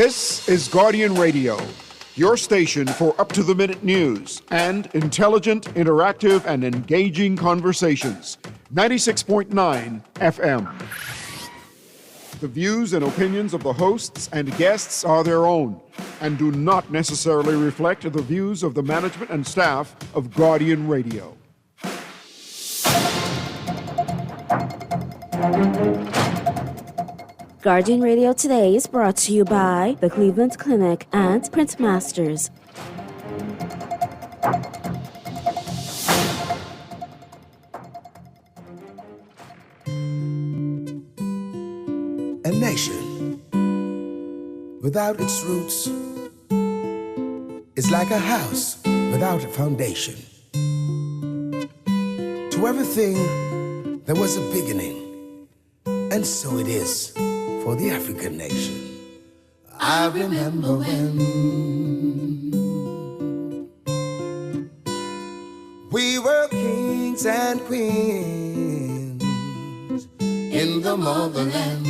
This is Guardian Radio, your station for up-to-the-minute news and intelligent, interactive, and engaging conversations. 96.9 FM. The views and opinions of the hosts and guests are their own and do not necessarily reflect the views of the management and staff of Guardian Radio. Guardian Radio Today is brought to you by the Cleveland Clinic and Printmasters. A nation without its roots is like a house without a foundation. To everything there was a beginning, and so it is for the African nation. I remember when we were kings and queens in the motherland.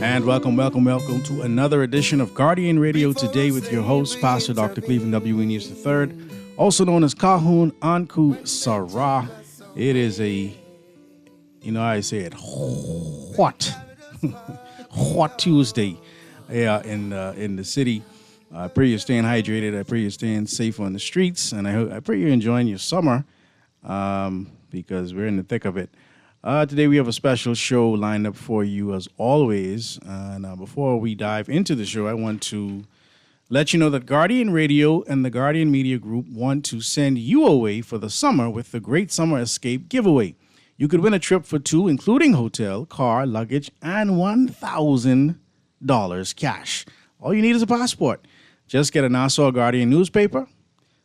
And welcome to another edition of Guardian Radio Today with your host, Pastor Dr. Cleveland W. News III, also known as Kahun Anku Sarah. It is I say it, hot Tuesday in the city. I pray you're staying hydrated. I pray you're staying safe on the streets. And I pray you're enjoying your summer because we're in the thick of it. Today we have a special show lined up for you as always. And before we dive into the show, I want to let you know that Guardian Radio and the Guardian Media Group want to send you away for the summer with the Great Summer Escape giveaway. You could win a trip for two, including hotel, car, luggage, and $1,000 cash. All you need is a passport. Just get a Nassau Guardian newspaper,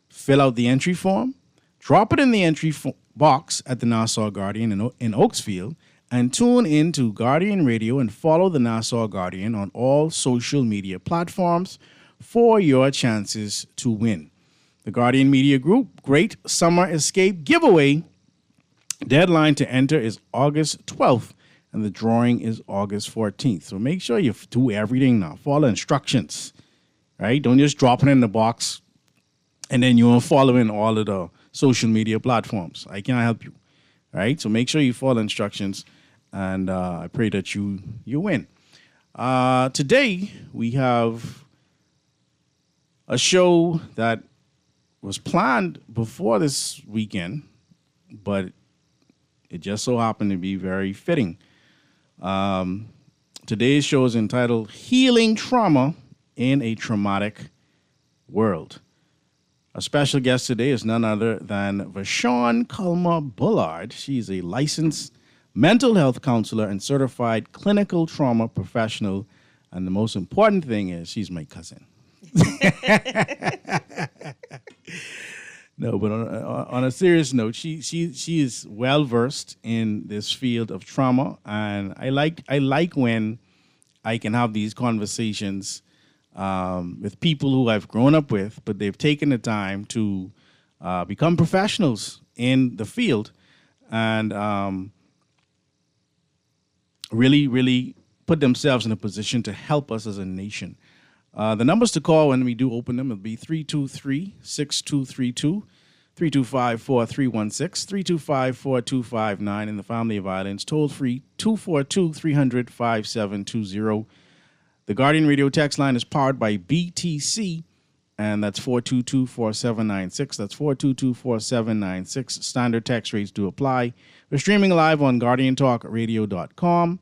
fill out the entry form, drop it in the entry box at the Nassau Guardian in Oaksfield, and tune in to Guardian Radio and follow the Nassau Guardian on all social media platforms for your chances to win. The Guardian Media Group Great Summer Escape Giveaway deadline to enter is August 12th, and the drawing is August 14th. So make sure you do everything now. Follow instructions, right? Don't just drop it in the box and then you won't follow in all of the social media platforms. I can't help you, right? So make sure you follow instructions, and I pray that you win. Today, we have a show that was planned before this weekend, but it just so happened to be very fitting. Today's show is entitled Healing Trauma in a Traumatic World. Our special guest today is none other than Vashon Culmer Bullard. She's a licensed mental health counselor and certified clinical trauma professional. And the most important thing is she's my cousin. No, but on a serious note, she is well versed in this field of trauma, and I like when I can have these conversations with people who I've grown up with, but they've taken the time to become professionals in the field and really put themselves in a position to help us as a nation. The numbers to call when we do open them will be 323-6232, 325-4316, 325-4259, and the Family Violence toll-free 242-300-5720. The Guardian Radio text line is powered by BTC, and that's 422-4796. That's 422-4796. Standard text rates do apply. We're streaming live on GuardianTalkRadio.com.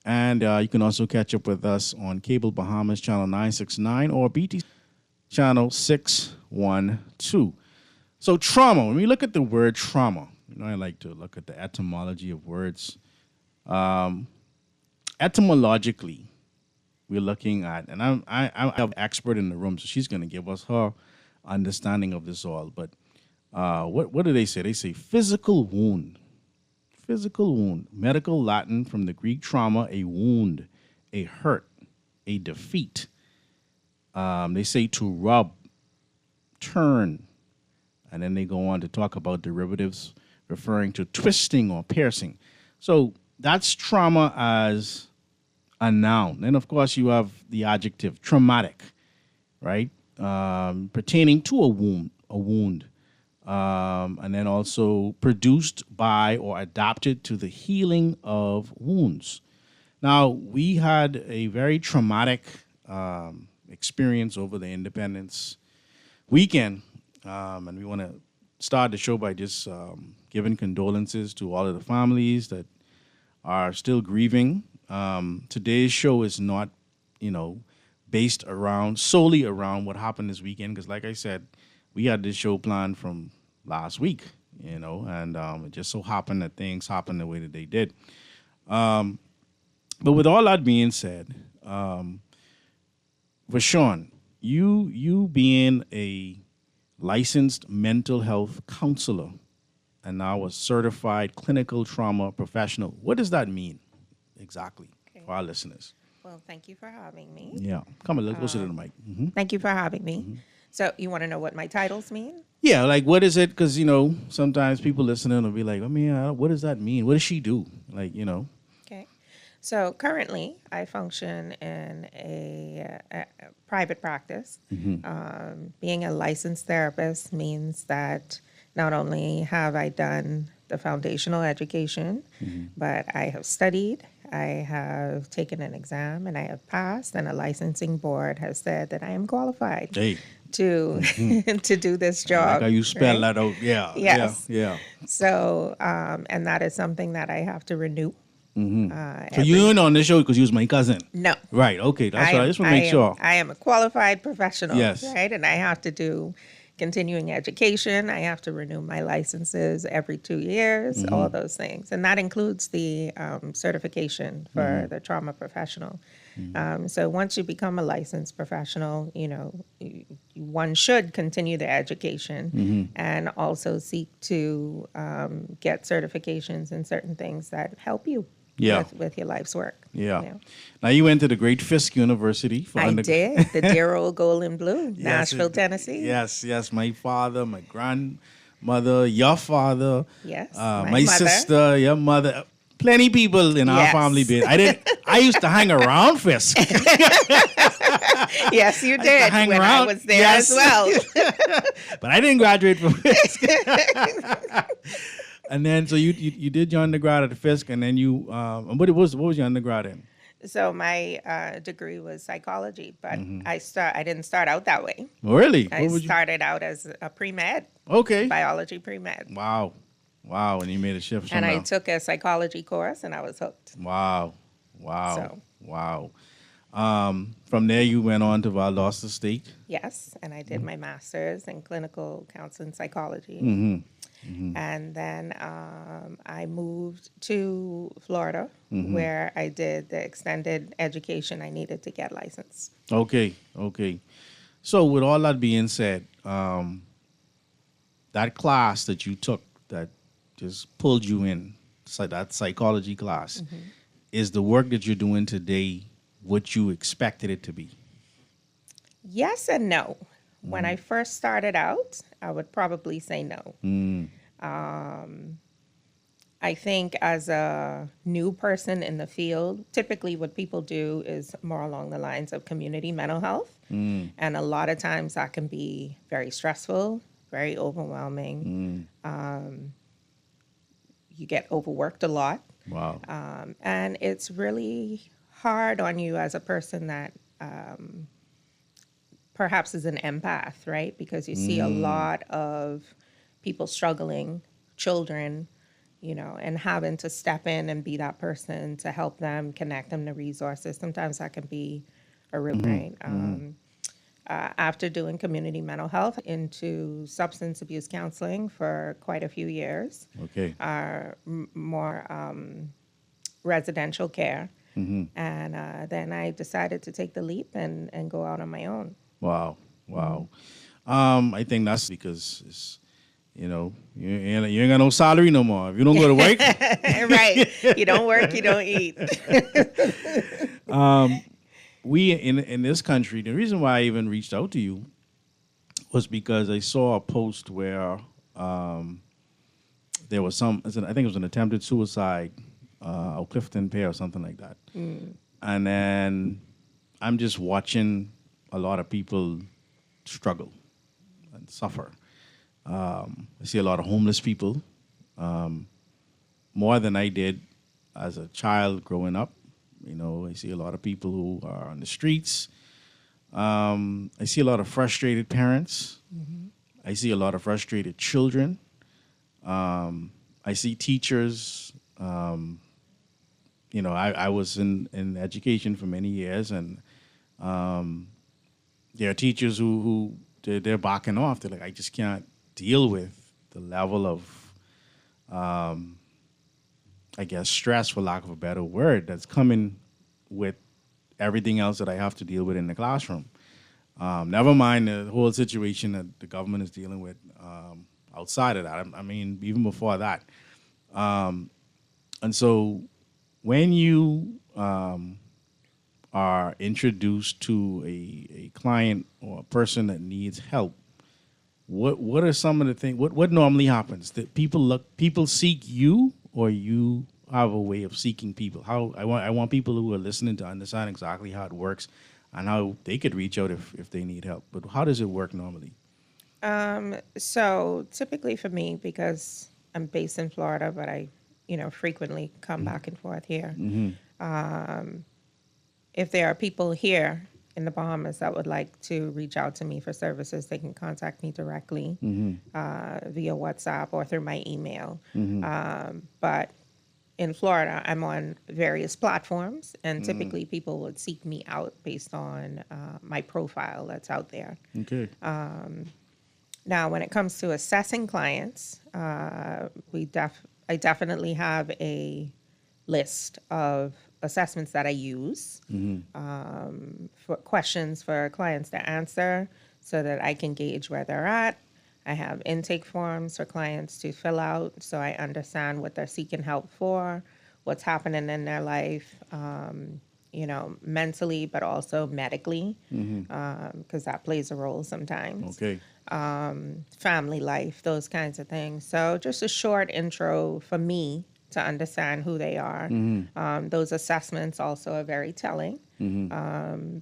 And you can also catch up with us on Cable Bahamas Channel 969 or BT Channel 612. So trauma, when we look at the word trauma, I like to look at the etymology of words. Etymologically, we're looking at, and I have an expert in the room, so she's going to give us her understanding of this all. But what do they say? They say physical wound. Physical wound, medical Latin from the Greek trauma, a wound, a hurt, a defeat. They say to rub, turn, and then they go on to talk about derivatives referring to twisting or piercing. So that's trauma as a noun. And of course, you have the adjective traumatic, right? Pertaining to a wound. And then also produced by or adapted to the healing of wounds. Now, we had a very traumatic experience over the Independence weekend, and we want to start the show by just giving condolences to all of the families that are still grieving. Today's show is not, based solely around what happened this weekend, because like I said, we had this show planned from last week, and it just so happened that things happened the way that they did. But with all that being said, Vashon, you being a licensed mental health counselor and now a certified clinical trauma professional, what does that mean exactly for our listeners? Well, thank you for having me. Yeah, come on, let's go sit to the mic. Mm-hmm. Thank you for having me. So you want to know what my titles mean? Yeah, like what is it? Because, sometimes people listening will be like, what does that mean? What does she do? Okay. So currently, I function in a private practice. Being a licensed therapist means that not only have I done the foundational education, but I have studied, I have taken an exam, and I have passed, and a licensing board has said that I am qualified to to do this job. Like how you spell that out. Yeah. Yes. Yeah. So, and that is something that I have to renew. So you ain't on this show because you was my cousin. No. Right. Okay. That's what I just want to make sure. I am a qualified professional. Yes. Right. And I have to do continuing education. I have to renew my licenses every 2 years, all those things. And that includes the certification for the trauma professional. So once you become a licensed professional, one should continue the education and also seek to get certifications in certain things that help you with your life's work. Yeah. Now you went to the Great Fisk University. I did. The dear old Gold and Blue, Nashville, Tennessee. Yes. My father, my grandmother, your father. Yes. My mother. sister, your mother. Plenty people in our family been. I used to hang around Fisk. Yes, you did hang when around. I was there as well. But I didn't graduate from Fisk. And then, so you did your undergrad at the Fisk, and then you, what was your undergrad in? So my degree was psychology, but I didn't start out that way. Oh, really? I started out as a pre-med. Okay. Biology pre-med. Wow, and you made a shift. And I took a psychology course, and I was hooked. Wow. From there, you went on to Valdosta State. Yes, and I did my master's in clinical counseling psychology. And then I moved to Florida, where I did the extended education I needed to get licensed. Okay. So with all that being said, that class that you took that just pulled you in, that psychology class, is the work that you're doing today what you expected it to be? Yes and no. When I first started out, I would probably say no. I think as a new person in the field, typically what people do is more along the lines of community mental health. And a lot of times that can be very stressful, very overwhelming. You get overworked a lot. Wow. And it's really hard on you as a person that perhaps is an empath, right? Because you see a lot of people struggling, children, and having to step in and be that person to help them, connect them to resources. Sometimes that can be a real pain. After doing community mental health, into substance abuse counseling for quite a few years. Okay. More residential care. And then I decided to take the leap and go out on my own. Wow. I think that's because it's, you ain't got no salary no more. If you don't go to work. Right. You don't work, you don't eat. We in this country, the reason why I even reached out to you was because I saw a post where there was I think it was an attempted suicide, of Clifton Pear or something like that. and then I'm just watching a lot of people struggle and suffer. I see a lot of homeless people, more than I did as a child growing up. You know, I see a lot of people who are on the streets. I see a lot of frustrated parents. I see a lot of frustrated children. I see teachers. You know, I was in education for many years, and there are teachers who they're backing off. They're like, I just can't deal with the level of, I guess, stress, for lack of a better word, that's coming with everything else that I have to deal with in the classroom. Never mind the whole situation that the government is dealing with outside of that. I mean, even before that. And so when you are introduced to a client or a person that needs help, what are some of the things? What normally happens? That people seek you, or you have a way of seeking people? How I want people who are listening to understand exactly how it works and how they could reach out if they need help. But how does it work normally? So typically for me, because I'm based in Florida, but I, frequently come back and forth here. If there are people here in the Bahamas that would like to reach out to me for services, they can contact me directly via WhatsApp or through my email. But in Florida, I'm on various platforms, and typically people would seek me out based on my profile that's out there. Okay. Now, when it comes to assessing clients, I definitely have a list of assessments that I use for questions for clients to answer so that I can gauge where they're at. I have intake forms for clients to fill out so I understand what they're seeking help for, what's happening in their life, mentally, but also medically, because that plays a role sometimes. Okay. Family life, those kinds of things. So just a short intro for me to understand who they are. Those assessments also are very telling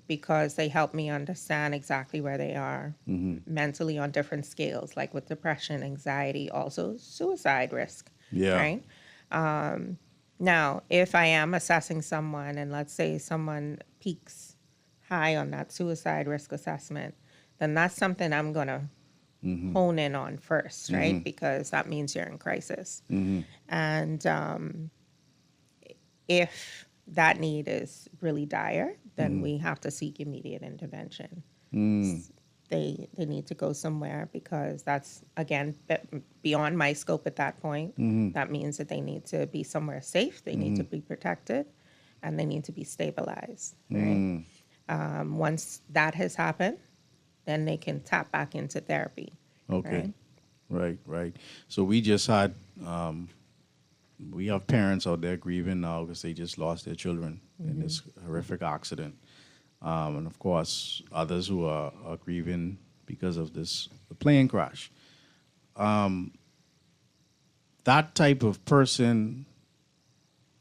because they help me understand exactly where they are mentally on different scales, like with depression, anxiety, also suicide risk. Yeah. Right? Now, if I am assessing someone and let's say someone peaks high on that suicide risk assessment, then that's something I'm going to hone in on first, right? Because that means you're in crisis. And if that need is really dire, then we have to seek immediate intervention. They need to go somewhere because that's, again, beyond my scope at that point. That means that they need to be somewhere safe, they need to be protected, and they need to be stabilized, right? Once that has happened, then they can tap back into therapy. Okay. Right. So we just had, we have parents out there grieving now because they just lost their children in this horrific accident. And of course, others who are grieving because of the plane crash. That type of person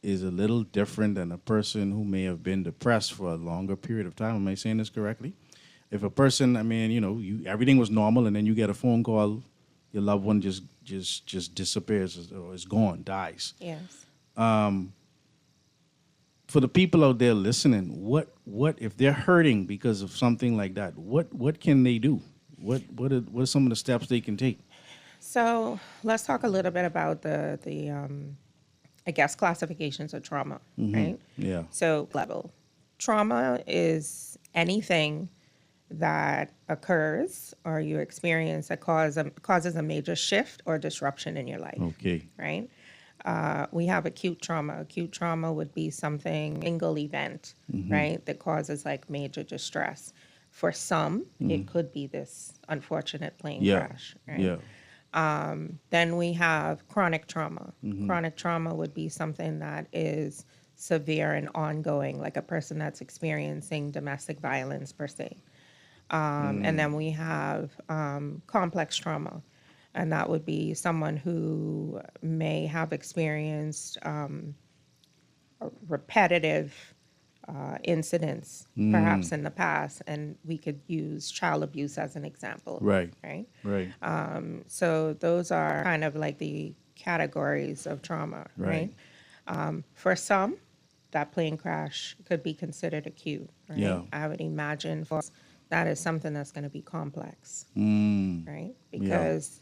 is a little different than a person who may have been depressed for a longer period of time. Am I saying this correctly? If a person, everything was normal, and then you get a phone call, your loved one just disappears or is gone, dies. Yes. For the people out there listening, what if they're hurting because of something like that? What can they do? What are some of the steps they can take? So let's talk a little bit about the I guess classifications of trauma, right? Yeah. So level trauma is anything that occurs or you experience that causes a major shift or disruption in your life. Okay. Right? We have acute trauma. Acute trauma would be something, single event, right, that causes like major distress. For some, it could be this unfortunate plane crash. Right? Yeah. Then we have chronic trauma. Chronic trauma would be something that is severe and ongoing, like a person that's experiencing domestic violence per se. And then we have complex trauma, and that would be someone who may have experienced repetitive incidents, perhaps in the past, and we could use child abuse as an example. Right. Right. Right. So those are kind of like the categories of trauma, Right. right? For some, that plane crash could be considered acute, right? Yeah. I would imagine for that is something that's going to be complex, Mm. right? Because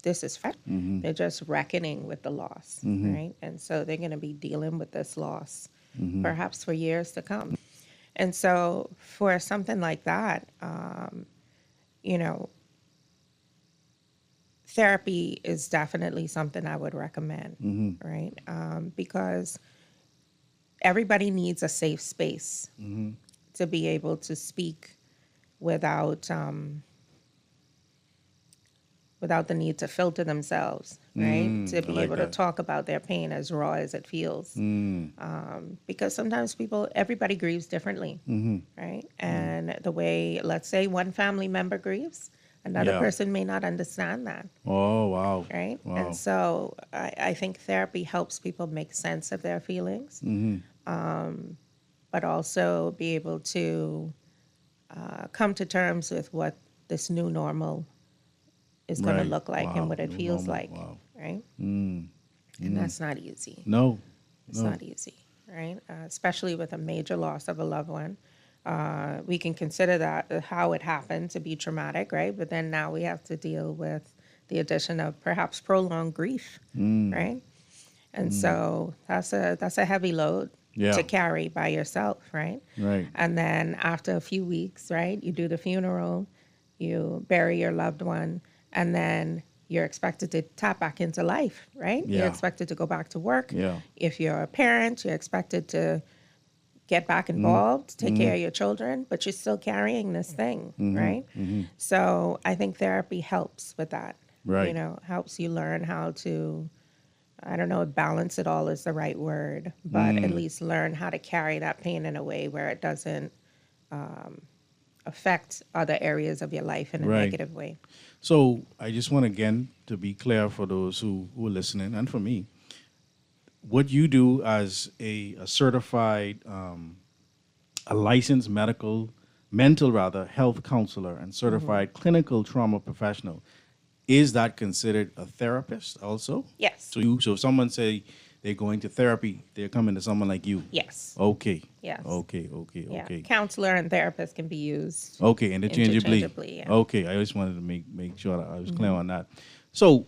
this is they're just reckoning with the loss, right? And so they're going to be dealing with this loss perhaps for years to come. And so for something like that, you know, therapy is definitely something I would recommend, right? Because everybody needs a safe space to be able to speak without without the need to filter themselves, right? To I be like able that. to talk about their pain as raw as it feels. Because sometimes everybody grieves differently, right? And the way, let's say, one family member grieves, another Yeah. person may not understand that, Oh, wow. right? Wow. And so I think therapy helps people make sense of their feelings, but also be able to come to terms with what this new normal is going Right. to look like Wow. and what it New feels normal. like, Wow. right? And that's not easy. No. It's not easy, right? Especially with a major loss of a loved one. We can consider that how it happened to be traumatic, right? But then now we have to deal with the addition of perhaps prolonged grief, right? And so that's a heavy load Yeah. to carry by yourself, right? Right. And then after a few weeks, right, you do the funeral, you bury your loved one, and then you're expected to tap back into life, right? Yeah. You're expected to go back to work. Yeah. If you're a parent, you're expected to get back involved, take care of your children, but you're still carrying this thing, right? So I think therapy helps with that. Right. You know, helps you learn how to, I don't know if balance it all is the right word, but at least learn how to carry that pain in a way where it doesn't affect other areas of your life in a Right. negative way. So I just want again to be clear for those who are listening and for me, what you do as a certified, a licensed mental health counselor and certified clinical trauma professional, is that considered a therapist also? Yes. So if someone say they're going to therapy, they're coming to someone like you. Yes. Okay. Yes. Okay. Yeah. Okay. Counselor and therapist can be used. Okay, interchangeably. Interchangeably, yeah. Okay, I just wanted to make sure that I was clear on that. So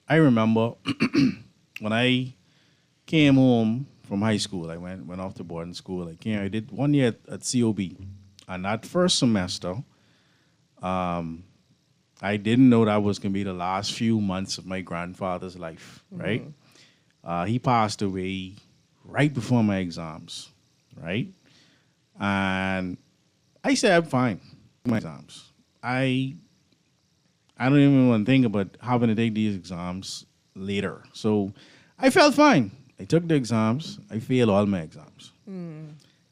I remember when I came home from high school, I went off to boarding school. I did 1 year at COB, and that first semester, I didn't know that was gonna be the last few months of my grandfather's life. Right, he passed away right before my exams. Right, and I said I'm fine with my exams. I don't even want to think about having to take these exams later. So I felt fine. I took the exams. I failed all my exams.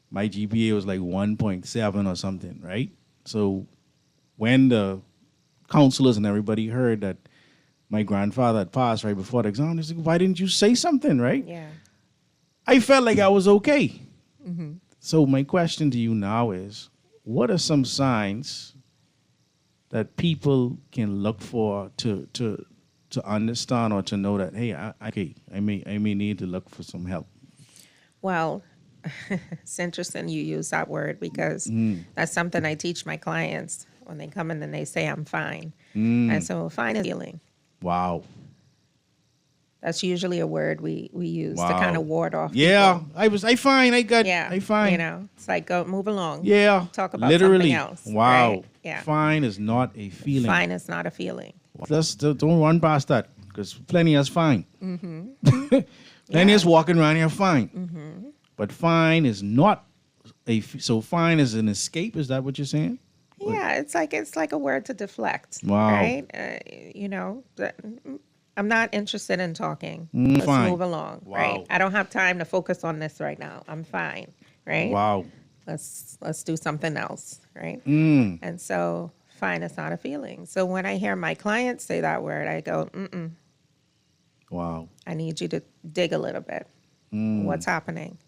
My GPA was like 1.7 or something, right? So when the counselors and everybody heard that my grandfather had passed right before the exam, they said, why didn't you say something, right? Yeah. I felt like I was okay. So my question to you now is, what are some signs that people can look for to understand or to know that, hey, I may need to look for some help? Well, it's interesting you use that word because that's something I teach my clients when they come in and they say, I'm fine. And so fine is feeling. Wow. That's usually a word we use to Wow. kind of ward off Yeah, people. I fine. Yeah. I fine. You know, it's like, go move along. Yeah. Talk about literally. something else. Wow. Right? Yeah. Fine is not a feeling. Fine is not a feeling. Just don't run past that because plenty is fine. Plenty is walking around here fine. But fine is not so fine is an escape. Is that what you're saying? Yeah, it's like a word to deflect. Wow. Right? You know, I'm not interested in talking. Let's fine. move along. Wow. Right? I don't have time to focus on this right now. I'm fine. Right? Wow. Let's do something else. Right? And so fine is not a feeling. So when I hear my clients say that word, I go, Wow. I need you to dig a little bit. What's happening?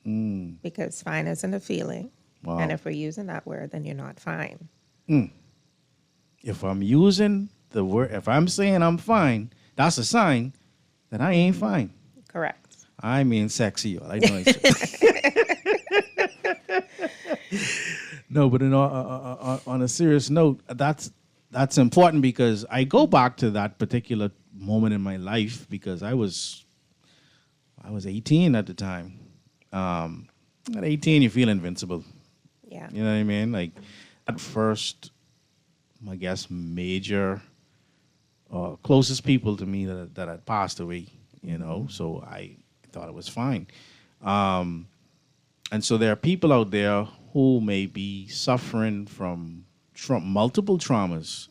Because fine isn't a feeling. Wow. And if we're using that word, then you're not fine. If I'm using the word, if I'm saying I'm fine, that's a sign that I ain't fine. Correct. I mean sexy, y'all. I know it's no, but on a serious note, that's important because I go back to that particular moment in my life because I was 18 at the time. At 18, you feel invincible. Yeah. You know what I mean? Like at first, I guess major closest people to me that had passed away. You know, so I thought it was fine. And so there are people out there who may be suffering from multiple traumas,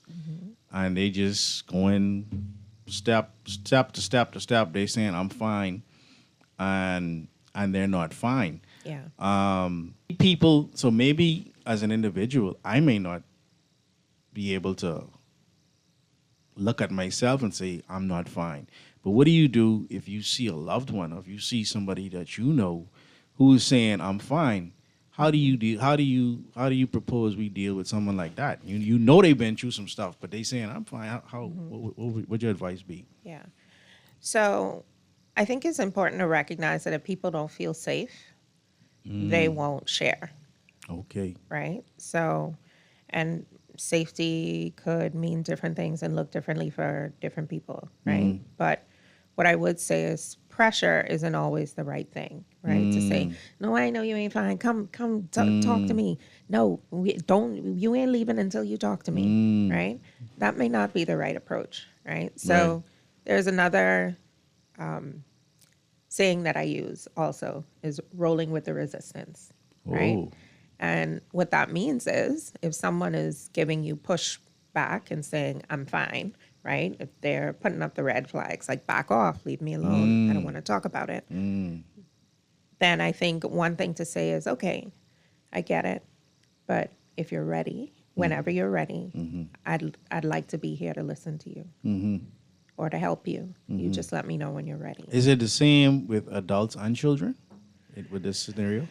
and they just going step to step. They saying I'm fine, and they're not fine. Yeah. People. So maybe as an individual, I may not be able to look at myself and say I'm not fine. But what do you do if you see a loved one, or if you see somebody that you know who is saying I'm fine? How do you propose we deal with someone like that? You know they've been through some stuff, but they saying I'm fine. What would your advice be? Yeah. So I think it's important to recognize that if people don't feel safe, they won't share. Okay. Right? So, and safety could mean different things and look differently for different people, right? But what I would say is pressure isn't always the right thing, right? To say, no, I know you ain't fine. Come, talk to me. No, you ain't leaving until you talk to me, right? That may not be the right approach, right? So there's another saying that I use also is rolling with the resistance, right? Oh. And what that means is if someone is giving you pushback and saying, I'm fine, right? If they're putting up the red flags, like back off, leave me alone, I don't want to talk about it. Then I think one thing to say is, okay, I get it. But if you're ready, whenever you're ready, I'd like to be here to listen to you or to help you. You just let me know when you're ready. Is it the same with adults and children with this scenario?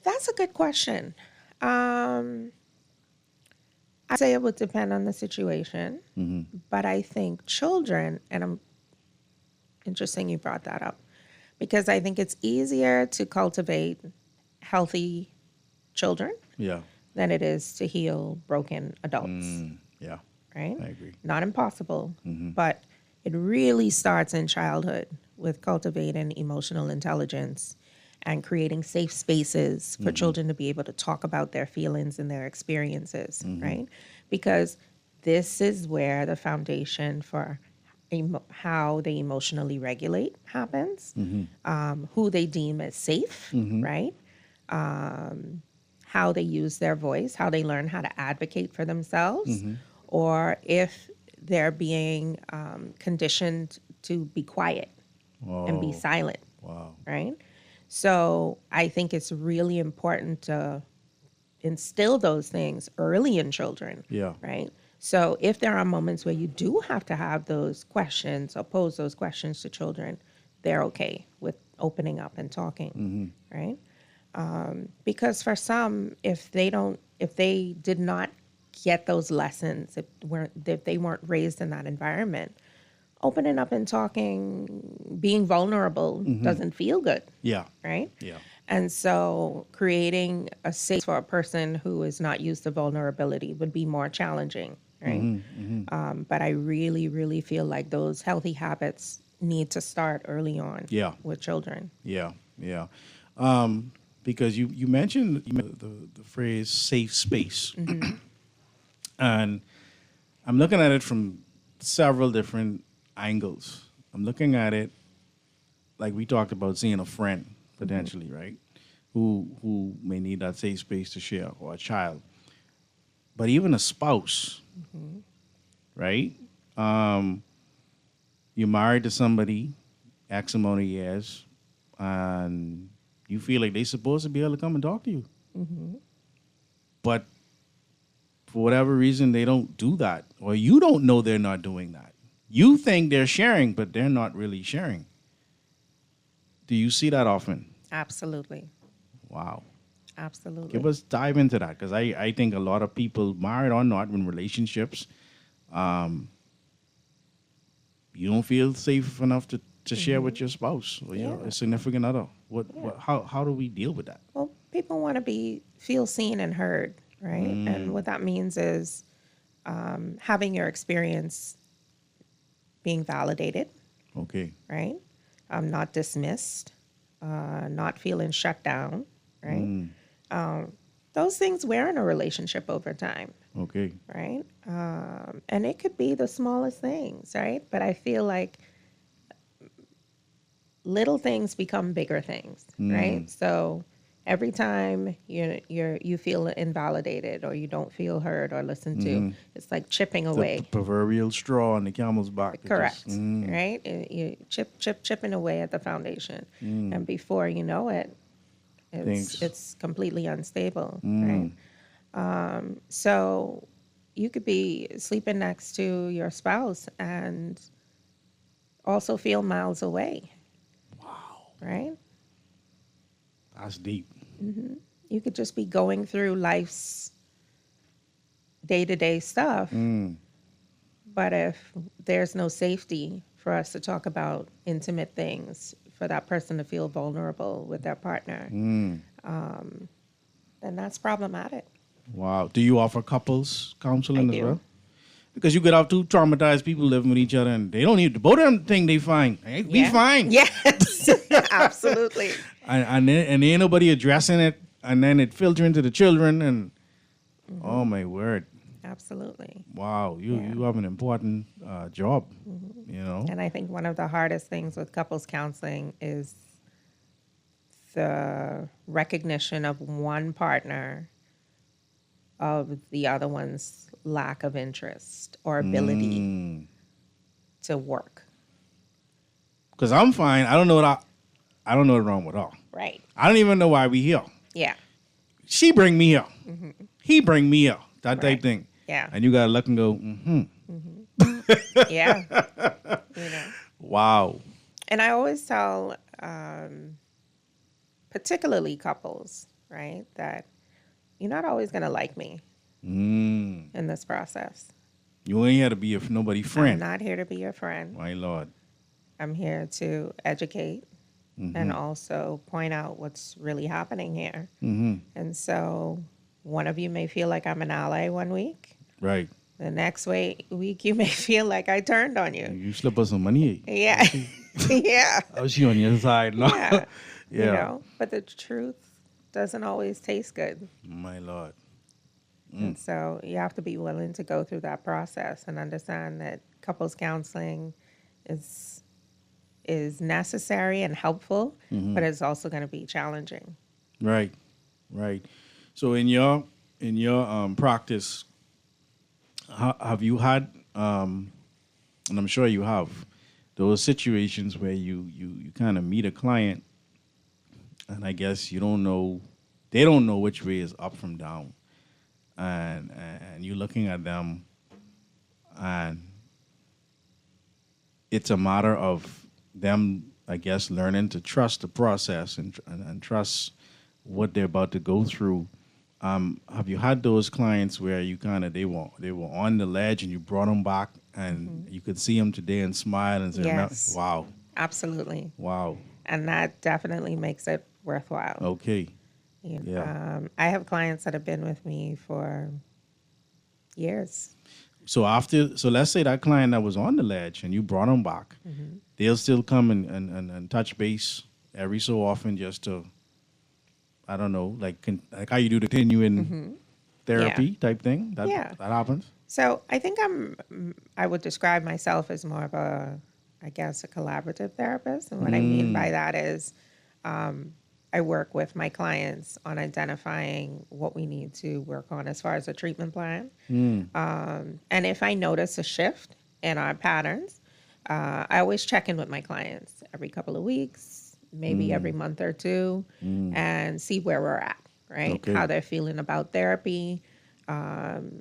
That's a good question. I'd say it would depend on the situation, but I think children, and I'm interesting you brought that up, because I think it's easier to cultivate healthy children than it is to heal broken adults, Yeah, right? I agree. Not impossible, but it really starts in childhood with cultivating emotional intelligence and creating safe spaces for children to be able to talk about their feelings and their experiences, right? Because this is where the foundation for how they emotionally regulate happens, who they deem as safe, right? How they use their voice, how they learn how to advocate for themselves, or if they're being conditioned to be quiet and be silent, right? So I think it's really important to instill those things early in children, right? So if there are moments where you do have to have those questions or pose those questions to children, they're okay with opening up and talking, right? Because for some, if they did not get those lessons, if they weren't raised in that environment, opening up and talking, being vulnerable doesn't feel good. Yeah. Right? Yeah. And so creating a space for a person who is not used to vulnerability would be more challenging, right? But I really, really feel like those healthy habits need to start early on with children. Yeah. Because you mentioned the phrase safe space. And I'm looking at it from several different angles. I'm looking at it like we talked about seeing a friend potentially, right? Who may need that safe space to share, or a child. But even a spouse, right? You're married to somebody X amount of years, and you feel like they're supposed to be able to come and talk to you. But for whatever reason, they don't do that, or you don't know they're not doing that. You think they're sharing, but they're not really sharing. Do you see that often? Absolutely. Wow. Absolutely. Give us dive into that because I think a lot of people, married or not, in relationships, you don't feel safe enough to share with your spouse or your Yeah. a significant other. What how do we deal with that? Well, people want to feel seen and heard, right? And what that means is having your experience being validated, Okay. right? Not dismissed, not feeling shut down, right? Those things wear in a relationship over time, Okay. right? And it could be the smallest things, right? But I feel like little things become bigger things, right? So every time you feel invalidated or you don't feel heard or listened to, it's like chipping The away. proverbial straw on the camel's back. It Correct, just- right? You chipping away at the foundation, and before you know it, Thanks. it's completely unstable, right? So you could be sleeping next to your spouse and also feel miles away. Wow! Right? That's deep. You could just be going through life's day-to-day stuff, but if there's no safety for us to talk about intimate things, for that person to feel vulnerable with their partner, then that's problematic. Wow. Do you offer couples counseling I as do. well? Because you could have two traumatized people living with each other and they don't need both of them think they fine. Hey, we Yeah. fine. Yes, absolutely. And ain't nobody addressing it, and then it filter into the children, and oh my word, Absolutely. wow, you Yeah. you have an important job, you know. And I think one of the hardest things with couples counseling is the recognition of one partner of the other one's lack of interest or ability to work. Because I'm fine. I don't know I don't know what's wrong with all. Right. I don't even know why we here. Yeah. She bring me here. He bring me here. That type Right. thing. Yeah. And you gotta look and go, Yeah. You know. wow. And I always tell, particularly couples, right, that you're not always going to like me in this process. You ain't here to be nobody's I'm friend. not here to be your friend. My Lord. I'm here to educate and also point out what's really happening here. And so one of you may feel like I'm an ally one week. Right. The next week you may feel like I turned on you. You slip us some money. Yeah. Yeah. I was she on your side. No. Yeah. Yeah. You know, but the truth doesn't always taste good. My Lord. And so you have to be willing to go through that process and understand that couples counseling is necessary and helpful, but it's also going to be challenging. Right. Right. So in your practice, have you had and I'm sure you have those situations where you kind of meet a client and I guess they don't know which way is up from down. And you're looking at them and it's a matter of them, I guess, learning to trust the process and trust what they're about to go through. Have you had those clients where you kind of they were on the ledge and you brought them back and you could see them today and smile and say, Yes. "Wow, Absolutely. wow, And that definitely makes it worthwhile. okay, You know, yeah." I have clients that have been with me for years. So let's say that client that was on the ledge and you brought them back, they'll still come and touch base every so often just to, I don't know, like how you do the continuing therapy type thing. That happens. So I think I would describe myself as more of a collaborative therapist. And what I mean by that is I work with my clients on identifying what we need to work on as far as a treatment plan. And if I notice a shift in our patterns, I always check in with my clients every couple of weeks, maybe every month or two, and see where we're at, right? Okay. How they're feeling about therapy.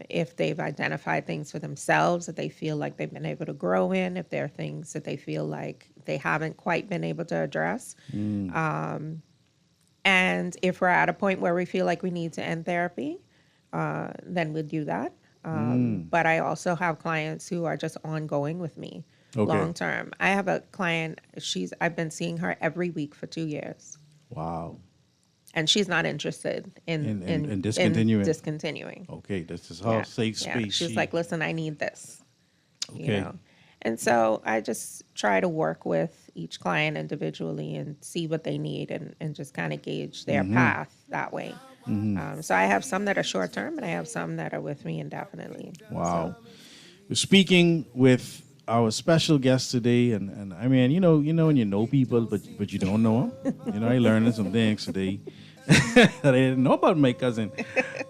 If they've identified things for themselves that they feel like they've been able to grow in, if there are things that they feel like they haven't quite been able to address. And if we're at a point where we feel like we need to end therapy, then we'll do that. But I also have clients who are just ongoing with me long term. I have a client, I've been seeing her every week for 2 years. Wow. And she's not interested in discontinuing. discontinuing. Okay, this is her safe space. She's like, listen, I need this. Okay. You know? And so I just try to work with each client individually and see what they need and just kind of gauge their path that way. So I have some that are short term and I have some that are with me indefinitely. Wow. We're speaking with our special guest today, and I mean, you know when you know people, but you don't know them. I learned some things today that I didn't know about my cousin.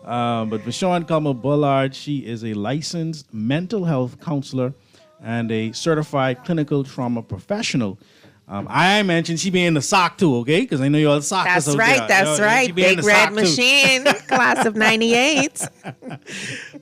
But Vashon Culmer Bullard, she is a licensed mental health counselor and a certified clinical trauma professional. I mentioned she be in the sock too, okay? Because I know you're all sockers That's out right. there. That's right. Big Red Machine, class of 98.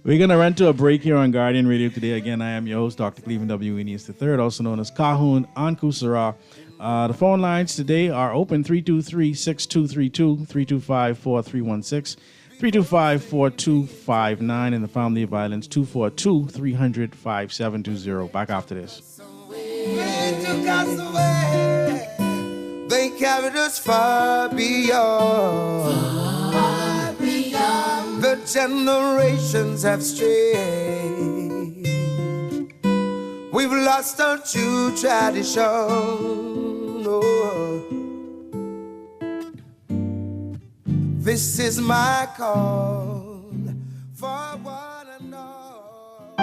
We're going to run to a break here on Guardian Radio today. Again, I am your host, Dr. Cleveland W. Eneas III, also known as Kahun Anku Sarah. The phone lines today are open 323-6232, 325-4316, 325-4259, and the Family Violence 242-300-5720. Back after this. They carried us far beyond, the generations have strayed. We've lost our true tradition. Oh. This is my call for one and all.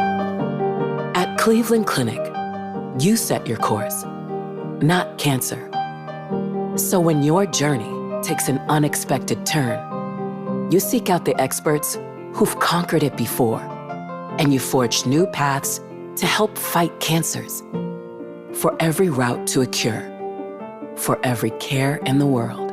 At Cleveland Clinic, you set your course, not cancer. So when your journey takes an unexpected turn, you seek out the experts who've conquered it before, and you forge new paths to help fight cancers. For every route to a cure, for every care in the world.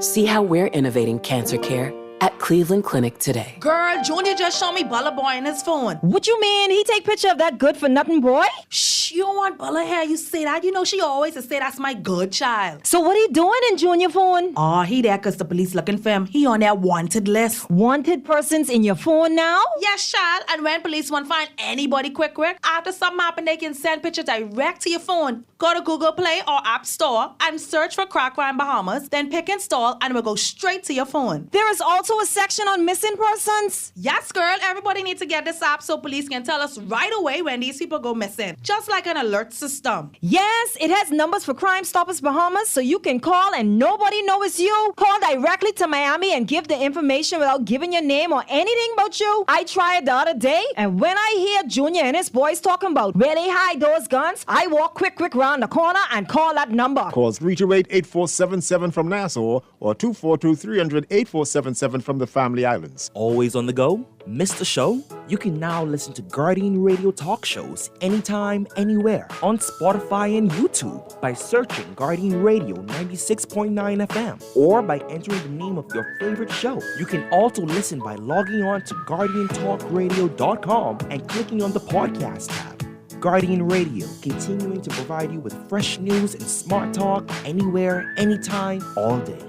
See how we're innovating cancer care at Cleveland Clinic today. Girl, Junior just showed me Bella Boy in his phone. What you mean? He take picture of that good-for-nothing boy? Shh, you don't want Bella here. You say that. You know she always say that's my good child. So what he doing in Junior phone? Oh, he there because the police looking for him. He on their wanted list. Wanted persons in your phone now? Yes, child. And when police want to find anybody quick, after something happen, they can send pictures direct to your phone. Go to Google Play or App Store and search for Crack Crime Bahamas, then pick install and it will go straight to your phone. There is also a section on missing persons? Yes, girl. Everybody needs to get this app so police can tell us right away when these people go missing. Just like an alert system. Yes, it has numbers for Crime Stoppers Bahamas so you can call and nobody knows it's you. Call directly to Miami and give the information without giving your name or anything about you. I tried the other day and when I hear Junior and his boys talking about where they hide those guns, I walk quick around the corner and call that number. Call 328-8477 from Nassau or 242-300-8477 from the Family Islands. Always on the go? Missed the show? You can now listen to Guardian Radio talk shows anytime, anywhere on Spotify and YouTube by searching Guardian Radio 96.9 FM or by entering the name of your favorite show. You can also listen by logging on to GuardianTalkRadio.com and clicking on the podcast tab. Guardian Radio, continuing to provide you with fresh news and smart talk anywhere, anytime, all day.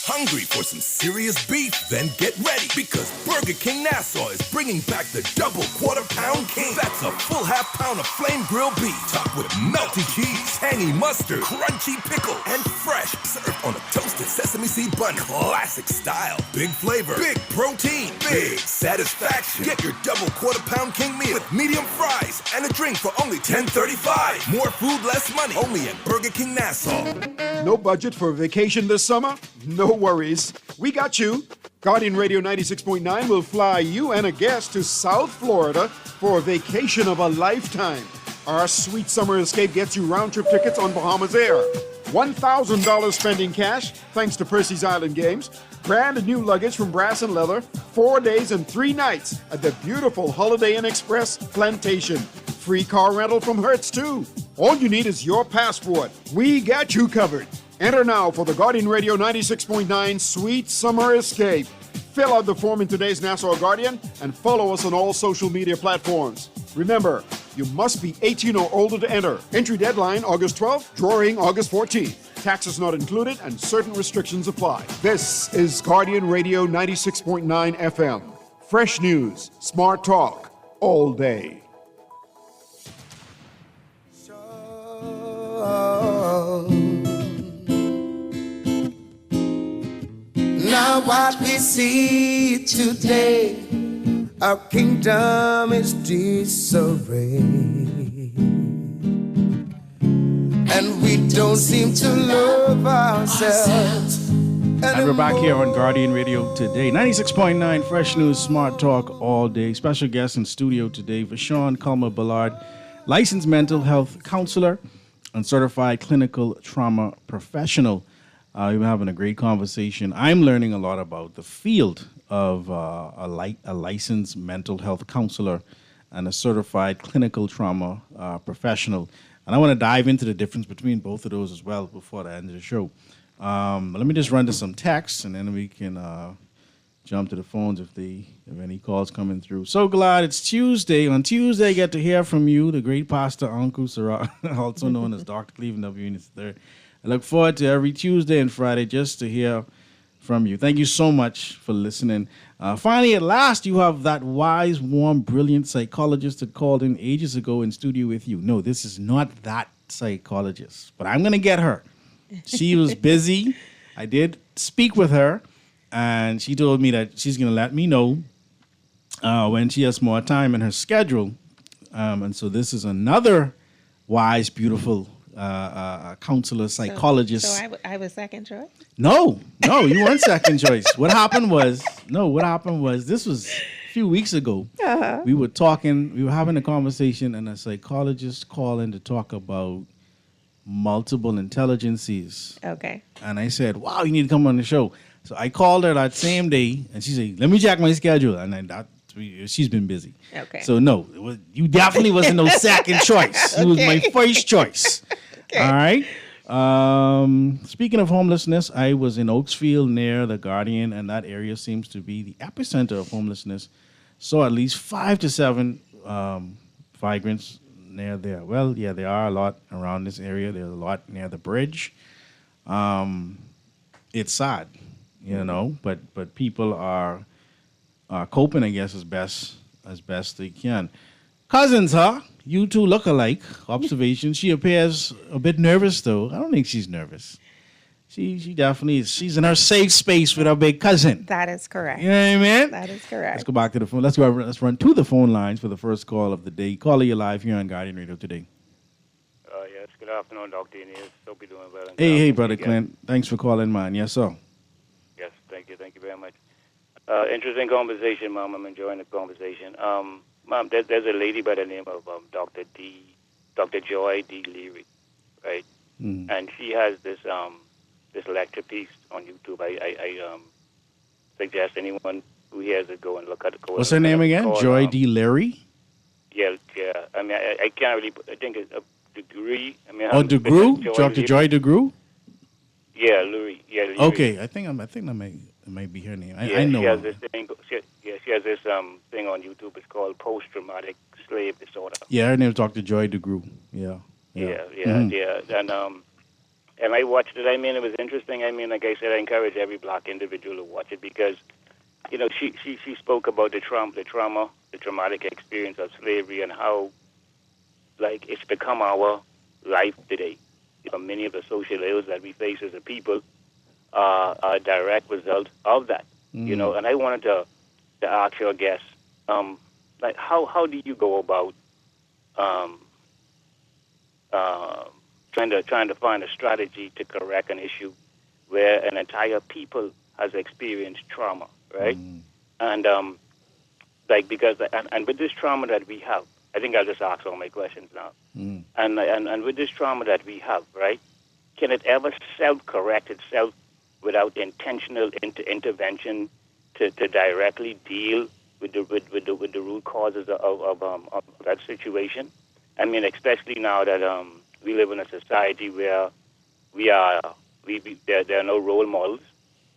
Hungry for some serious beef? Then get ready, because Burger King Nassau is bringing back the double quarter-pound king. That's a full half-pound of flame grilled beef, topped with melty cheese, tangy mustard, crunchy pickle, and fresh, served on a toasted sesame seed bun. Classic style, big flavor, big protein, big satisfaction. Get your double quarter-pound king meal with medium fries and a drink for only $10.35. More food, less money. Only at Burger King Nassau. No budget for a vacation this summer? No worries. We got you. Guardian Radio 96.9 will fly you and a guest to South Florida for a vacation of a lifetime. Our sweet summer escape gets you round-trip tickets on Bahamas Air. $1,000 spending cash, thanks to Percy's Island Games. Brand new luggage from Brass and Leather. 4 days and 3 nights at the beautiful Holiday Inn Express Plantation. Free car rental from Hertz, too. All you need is your passport. We got you covered. Enter now for the Guardian Radio 96.9 Sweet Summer Escape. Fill out the form in today's Nassau Guardian and follow us on all social media platforms. Remember, you must be 18 or older to enter. Entry deadline August 12th, drawing August 14th. Taxes not included and certain restrictions apply. This is Guardian Radio 96.9 FM. Fresh news, smart talk, all day. Now what we see today, our kingdom is disarray, and we don't seem to love ourselves. And we're back here on Guardian Radio today. 96.9 Fresh News, Smart Talk all day. Special guest in studio today, Vashon Culmer-Ballard, licensed mental health counselor and certified clinical trauma professional. We've been having a great conversation. I'm learning a lot about the field of a licensed mental health counselor and a certified clinical trauma professional. And I want to dive into the difference between both of those as well before the end of the show. Let me just run to some texts, and then we can jump to the phones if any calls coming through. So glad it's Tuesday. On Tuesday, I get to hear from you, the great Pastor Uncle Sarah, also known as Dr. Cleveland W. Eunice III. I look forward to every Tuesday and Friday just to hear from you. Thank you so much for listening. Finally, at last, you have that wise, warm, brilliant psychologist that called in ages ago in studio with you. No, this is not that psychologist, but I'm going to get her. She was busy. I did speak with her, and she told me that she's going to let me know when she has more time in her schedule. And so this is another wise, beautiful counselor, psychologist. So I was second choice? No, you weren't second choice. What happened was, this was a few weeks ago. Uh-huh. We were having a conversation, and a psychologist called in to talk about multiple intelligences. Okay. And I said, wow, you need to come on the show. So I called her that same day, and she said, let me check my schedule. And she's been busy. Okay. So no, you definitely wasn't no second choice. You was my first choice. Okay. All right. Speaking of homelessness, I was in Oaksfield near the Guardian, and that area seems to be the epicenter of homelessness. So at least 5 to 7 migrants near there. Well, yeah, there are a lot around this area. There's a lot near the bridge. It's sad, but people are coping, I guess, as best they can. Cousins, huh? You two look alike. Observation. She appears a bit nervous, though. I don't think she's nervous. She definitely is. She's in her safe space with her big cousin. That is correct. You know what I mean? That is correct. Let's go back to the phone. Let's run to the phone lines for the first call of the day. Caller, you're live here on Guardian Radio today. Yes, good afternoon, Dr. Inez. Hope you're doing well. Hey, Brother Clint. Thanks for calling, man. Yes, sir. Yes, thank you very much. Interesting conversation, Mom. I'm enjoying the conversation. Mom, there's a lady by the name of Dr. Joy D. Leary, right? Mm. And she has this lecture piece on YouTube. I suggest anyone who hears it go and look at it. What's her name again? Joy D. Leary? Yeah. I mean, I can't really. I think it's a degree. I mean, DeGrew? Dr. Joy DeGrew? Yeah, Leary. Yeah. Leary. Okay, I think that might be her name. I know. She has this thing. She has this thing on YouTube. It's called post-traumatic slave disorder. Yeah, her name is Dr. Joy DeGrew. Yeah. And I watched it. I mean, it was interesting. I mean, like I said, I encourage every black individual to watch it because, she spoke about the traumatic experience of slavery and how, like, it's become our life today. Many of the social ills that we face as a people are a direct result of that. Mm. And I wanted to ask your guest, like, how do you go about trying to find a strategy to correct an issue where an entire people has experienced trauma, right? Mm. And because with this trauma that we have, I think I'll just ask all my questions now. Mm. And with this trauma that we have, right? Can it ever self-correct itself without intentional intervention to directly deal with the root causes of that situation? I mean, especially now that we live in a society where there are no role models,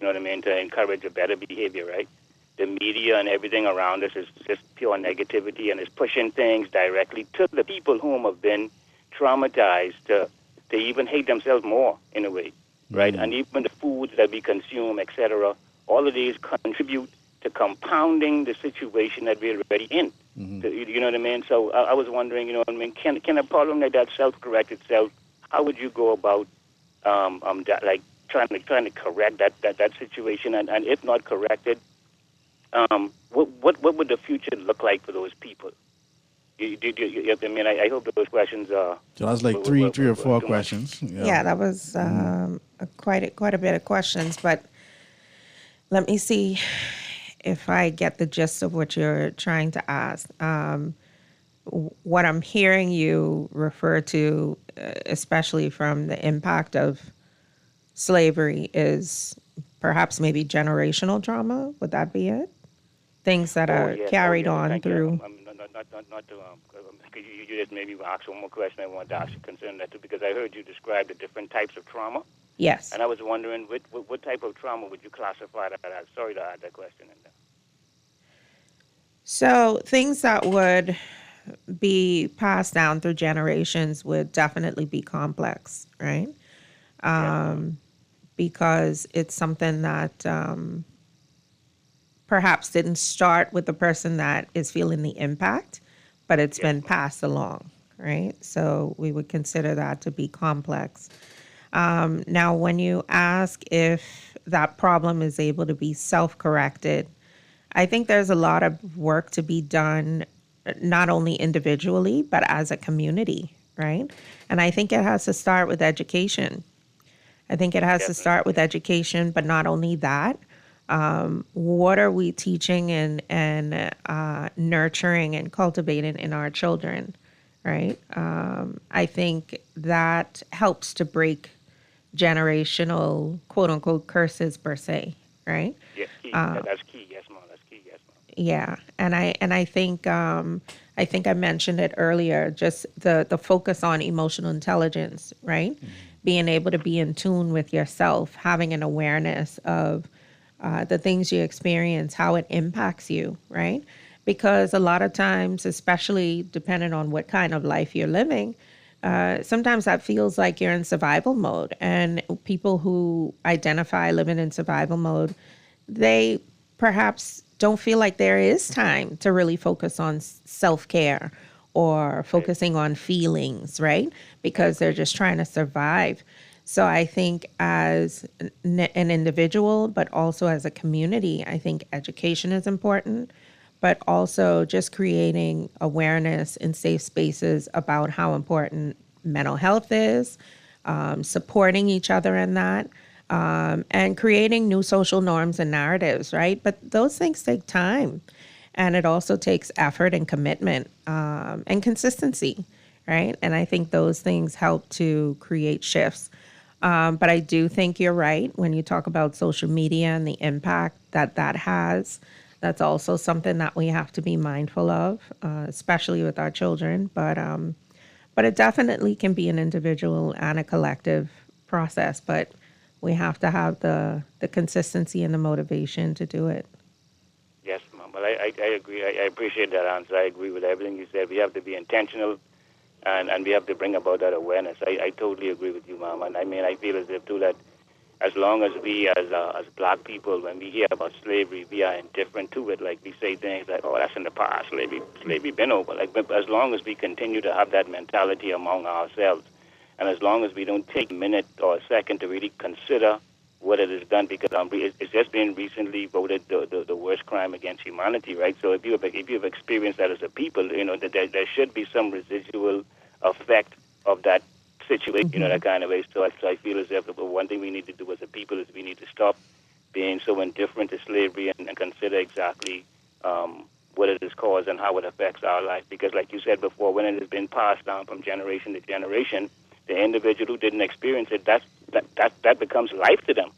you know what I mean, to encourage a better behavior, right? The media and everything around us is just pure negativity and is pushing things directly to the people whom have been traumatized to they even hate themselves more in a way, right? And even the foods that we consume, etc., all of these contribute to compounding the situation that we're already in. You know what I mean? So I was wondering, you know what I mean, can a problem like that self-correct itself? How would you go about like trying to correct that situation? And if not corrected, what would the future look like for those people? I mean, I hope those questions are. So that's like three or four questions. Yeah, that was quite a bit of questions. But let me see if I get the gist of what you're trying to ask. What I'm hearing you refer to, especially from the impact of slavery, is perhaps maybe generational trauma. Would that be it? Things that are carried on through. Not to, you just maybe ask one more question I wanted to ask you concerning that too, because I heard you describe the different types of trauma. Yes. And I was wondering, what type of trauma would you classify that as? Sorry to add that question in there. So things that would be passed down through generations would definitely be complex, right? Because it's something that perhaps didn't start with the person that is feeling the impact, but it's been passed along, right? So we would consider that to be complex. Now, when you ask if that problem is able to be self-corrected, I think there's a lot of work to be done, not only individually, but as a community, right? And I think it has to start with education. I think it has to start with education, but not only that. What are we teaching and nurturing and cultivating in our children, right? I think that helps to break generational, quote unquote, curses per se, right? Yes, key. That's key. Yes, ma'am. That's key. Yes, ma'am. Yeah, and I think I mentioned it earlier. Just the focus on emotional intelligence, right? Being able to be in tune with yourself, having an awareness of the things you experience, how it impacts you, right? Because a lot of times, especially depending on what kind of life you're living, sometimes that feels like you're in survival mode. And people who identify living in survival mode, they perhaps don't feel like there is time to really focus on self-care or focusing on feelings, right? Because they're just trying to survive. So I think as an individual, but also as a community, I think education is important, but also just creating awareness in safe spaces about how important mental health is, supporting each other in that, and creating new social norms and narratives, right? But those things take time. And it also takes effort and commitment and consistency, right? And I think those things help to create shifts. But I do think you're right when you talk about social media and the impact that that has. That's also something that we have to be mindful of, especially with our children. But it definitely can be an individual and a collective process. But we have to have the consistency and the motivation to do it. Yes, ma'am. Well, I agree. I appreciate that answer. I agree with everything you said. We have to be intentional. And we have to bring about that awareness. I totally agree with you, Mom. And I mean, I feel as if, too, that as long as we, as black people, when we hear about slavery, we are indifferent to it. Like, we say things like, oh, that's in the past. Slavery been over. Like, but as long as we continue to have that mentality among ourselves, and as long as we don't take a minute or a second to really consider what it has done, because it's just been recently voted the worst crime against humanity, right? So if you have experienced that as a people, you know, that there should be some residual effect of that situation, you know, that kind of way. So I feel as if the one thing we need to do as a people is we need to stop being so indifferent to slavery and consider exactly what it has caused and how it affects our life. Because like you said before, when it has been passed down from generation to generation, the individual who didn't experience it, that becomes life to them.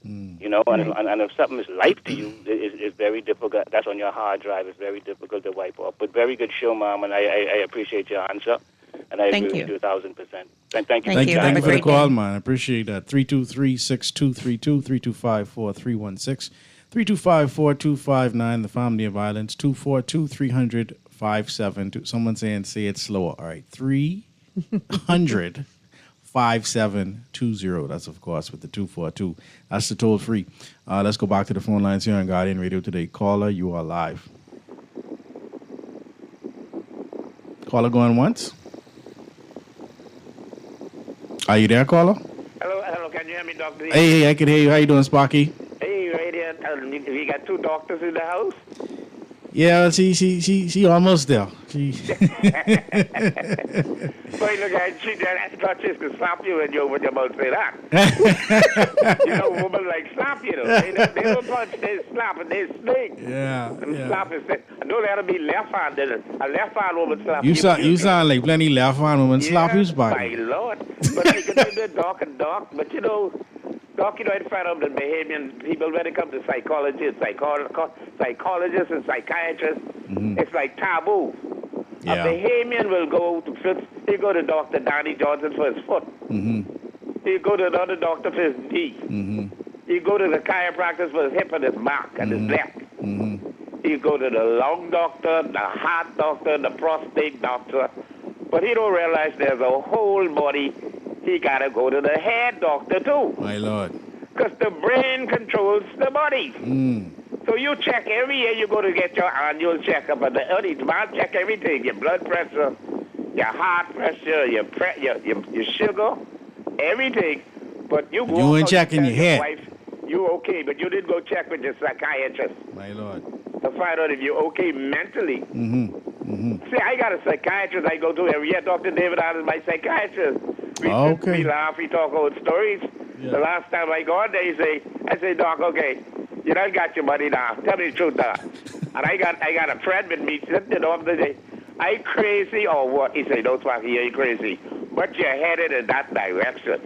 You know, and if something is life to you, it's very difficult. That's on your hard drive. It's very difficult to wipe off. But very good show, Mom, and I appreciate your answer. And I agree with you 1,000%. Thank you. Thank you for the call, man. I appreciate that. 323-6232, 325-4316, 325-4259, the Family of Violence, 242-300-572. Someone say it slower. All right, 300 5720. That's, of course, with the 242. That's the toll free. Let's go back to the phone lines here on Guardian Radio today. Caller, you are live. Caller going once? Are you there, caller? Hello, can you hear me, Dr. D? Hey, I can hear you. How you doing, Sparky? Hey, right here. We got 2 doctors in the house. Yeah, she almost there. She Boy, look at she. I thought she could slap you when you're about to say that. Women like slap, They don't punch, they slap and they swing. Yeah. Slap is. I know that'll be left-handed. A left-hand woman slap You sound like plenty left-hand woman slap you, Sparky. My Lord. But you can do the doc and doc. But Doc, I find out that Bahamian people, when it comes to psychology and psychologists and psychiatrists, it's like taboo. Yeah. A Bahamian will go to Dr. Danny Johnson for his foot. He'll go to another doctor for his knee. He'll go to the chiropractor for his hip and his back and his neck. He'll go to the lung doctor, the heart doctor, the prostate doctor. But he don't realize there's a whole body. He got to go to the head doctor, too. My Lord. Because the brain controls the body. So you check every year, you go to get your annual checkup. And the man check everything, your blood pressure, your heart pressure, your sugar, everything. But you ain't checking your head. Wife, you okay, but you didn't go check with your psychiatrist. My Lord. To find out if you're okay mentally. See, I got a psychiatrist I go to every year. Dr. David Allen is my psychiatrist. We laugh, we talk old stories. Yeah. The last time I go on there, I say, Doc, okay, you done got your money now. Tell me the truth now. And I got a friend with me sitting in the office and say, are you crazy or what? He said, don't talk here, you crazy. But you're headed in that direction.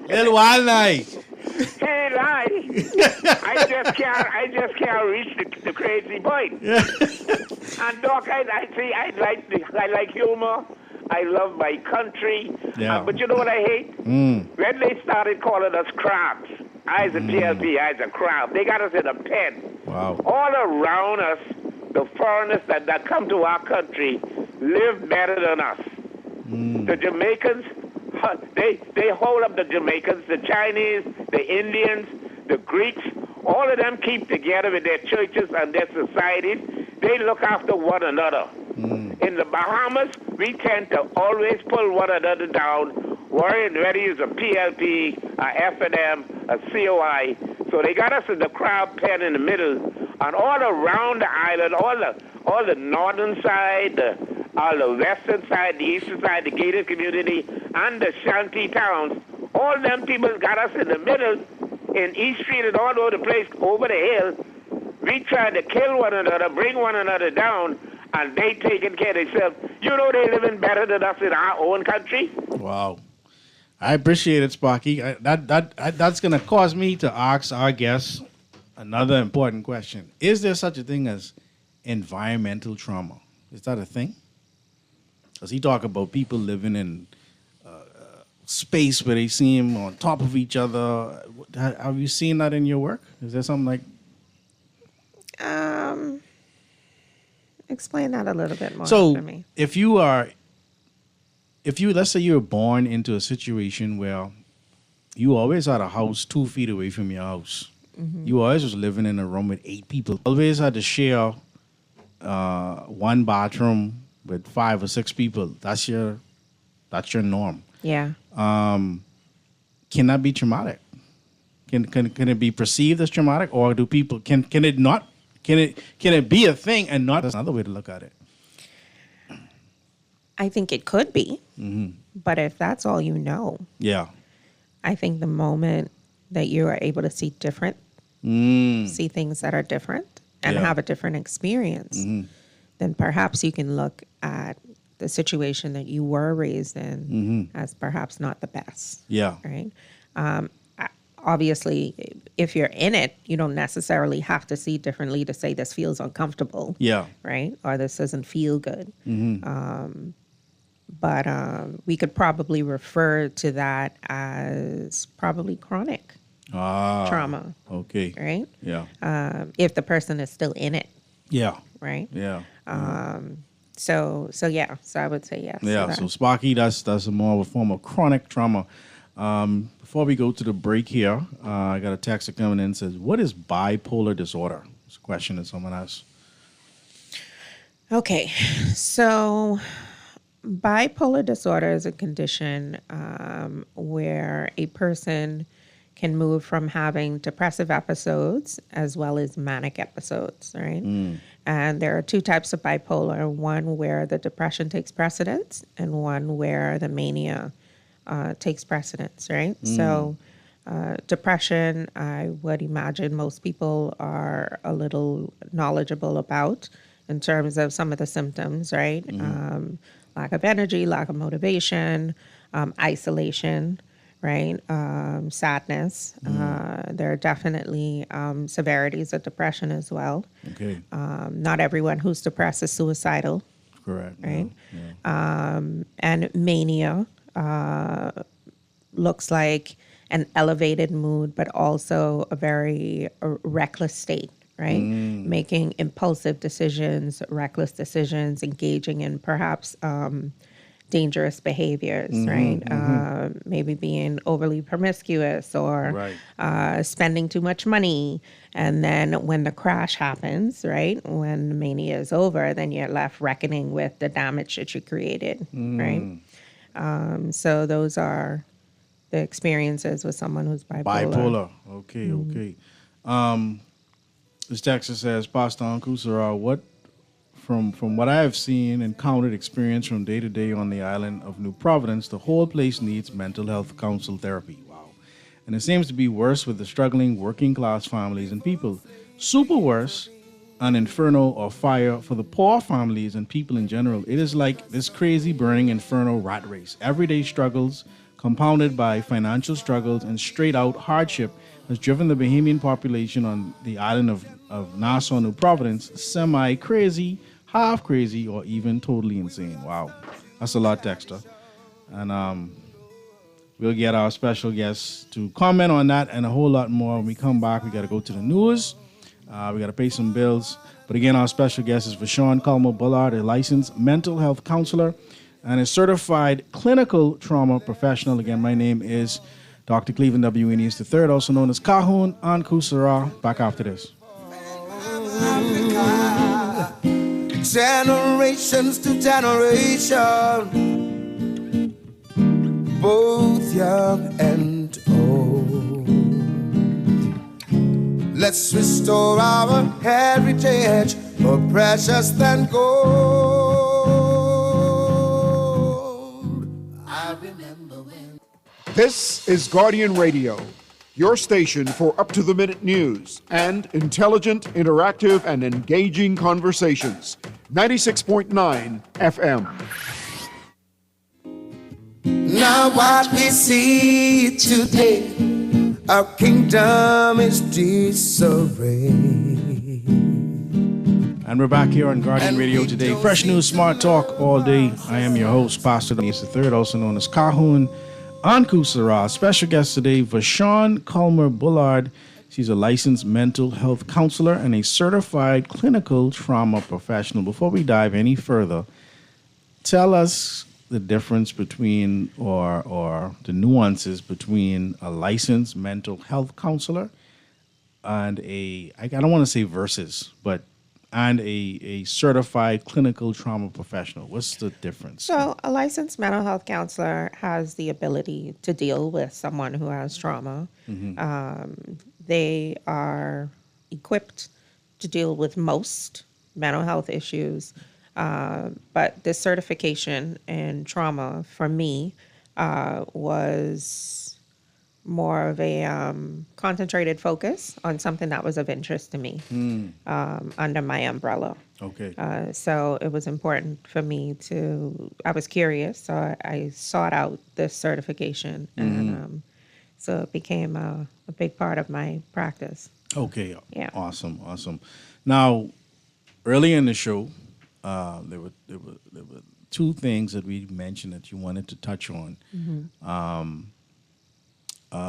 Little wild night. Hey, lie. I just can't reach the crazy point. And Doc, I like humor. I love my country. Yeah. But you know what I hate? When they started calling us crabs. I was a PLP, I was a crab. They got us in a pen. Wow. All around us, the foreigners that come to our country live better than us. The Jamaicans, they hold up the Jamaicans, the Chinese, the Indians, the Greeks. All of them keep together with their churches and their societies. They look after one another. In the Bahamas, we tend to always pull one another down, worrying whether it's a PLP, a F&M, a COI. So they got us in the crab pen in the middle. And all around the island, all the northern side, all the western side, the eastern side, the gated community, and the shanty towns, all them people got us in the middle, in East Street and all over the place, over the hill. We try to kill one another, bring one another down, and they taking care of themselves. You know they living better than us in our own country. Wow. I appreciate it, Sparky. That's going to cause me to ask our guests another important question. Is there such a thing as environmental trauma? Is that a thing? Because he talk about people living in space where they seem on top of each other. Have you seen that in your work? Is there something like... Explain that a little bit more to me. If let's say you were born into a situation where you always had a house 2 feet away from your house. You always was living in a room with 8 people. Always had to share one bathroom with 5 or 6 people. That's your norm. Yeah. Can that be traumatic? Can it be perceived as traumatic, or do people can it not? Can it be a thing and not? That's another way to look at it. I think it could be, but if that's all you know, yeah, I think the moment that you are able to see different, see things that are different, and have a different experience, then perhaps you can look at the situation that you were raised in as perhaps not the best. Yeah. Right. Obviously, if you're in it, you don't necessarily have to see differently to say this feels uncomfortable. Yeah. Right. Or this doesn't feel good. But we could probably refer to that as probably chronic trauma. Okay. Right? Yeah. If the person is still in it. Yeah. Right? Yeah. So yeah. So I would say yes. to Yeah, that. so Sparky, that's a more of a form of chronic trauma. Before we go to the break here, I got a text that coming in says, "What is bipolar disorder?" It's a question that someone asked. Okay, so bipolar disorder is a condition where a person can move from having depressive episodes as well as manic episodes, right? And there are two types of bipolar, one where the depression takes precedence and one where the mania takes precedence, right? So depression, I would imagine most people are a little knowledgeable about in terms of some of the symptoms, right? Lack of energy, lack of motivation, isolation, right? Sadness. There are definitely severities of depression as well. Okay. Not everyone who's depressed is suicidal, Correct. right? And mania looks like an elevated mood, but also a very reckless state, right? Making impulsive decisions, reckless decisions, engaging in perhaps dangerous behaviors, right? Maybe being overly promiscuous or spending too much money. And then when the crash happens, right? When the mania is over, then you're left reckoning with the damage that you created, right? So those are the experiences with someone who's bipolar. Okay. This text says, Pastor Uncle Sarah, what from what I have seen, encountered, experienced from day to day on the island of New Providence, the whole place needs mental health counsel therapy. Wow. And it seems to be worse with the struggling working class families and people. Super worse, an inferno or fire for the poor families and people in general. It is like this crazy burning inferno rat race. Everyday struggles, compounded by financial struggles and straight out hardship, has driven the Bahamian population on the island of Nassau, New Providence, semi-crazy, half-crazy, or even totally insane. Wow. That's a lot, Dexter. And we'll get our special guests to comment on that and a whole lot more. When we come back, we got to go to the news. We got to pay some bills. But again, our special guest is Vashon Culmer-Bullard, a licensed mental health counselor and a certified clinical trauma professional. Again, my name is Dr. Cleveland W. Eneas III, also known as Kahun Anku Sarah. Back after this. Generations to generation, both young and old. Let's restore our heritage, more precious than gold. I remember when. This is Guardian Radio, your station for up-to-the-minute news and intelligent, interactive, and engaging conversations. 96.9 FM. Now what we see today, our kingdom is disarray. And we're back here on Guardian Radio today. Fresh news, smart talk all day. I am your host, Pastor Eneas III, also known as Kahun Anku Sarah. Special guest today, Vashon Culmer-Bullard. She's a licensed mental health counselor and a certified clinical trauma professional. Before we dive any further, tell us the difference between or the nuances between a licensed mental health counselor and I don't want to say versus, but and a certified clinical trauma professional. What's the difference? So a licensed mental health counselor has the ability to deal with someone who has trauma. They are equipped to deal with most mental health issues. But this certification in trauma for me was more of a concentrated focus on something that was of interest to me under my umbrella. Okay. So it was important for me I was curious, so I sought out this certification, and so it became a big part of my practice. Okay. Yeah. Awesome. Now, early in the show, there were two things that we mentioned that you wanted to touch on.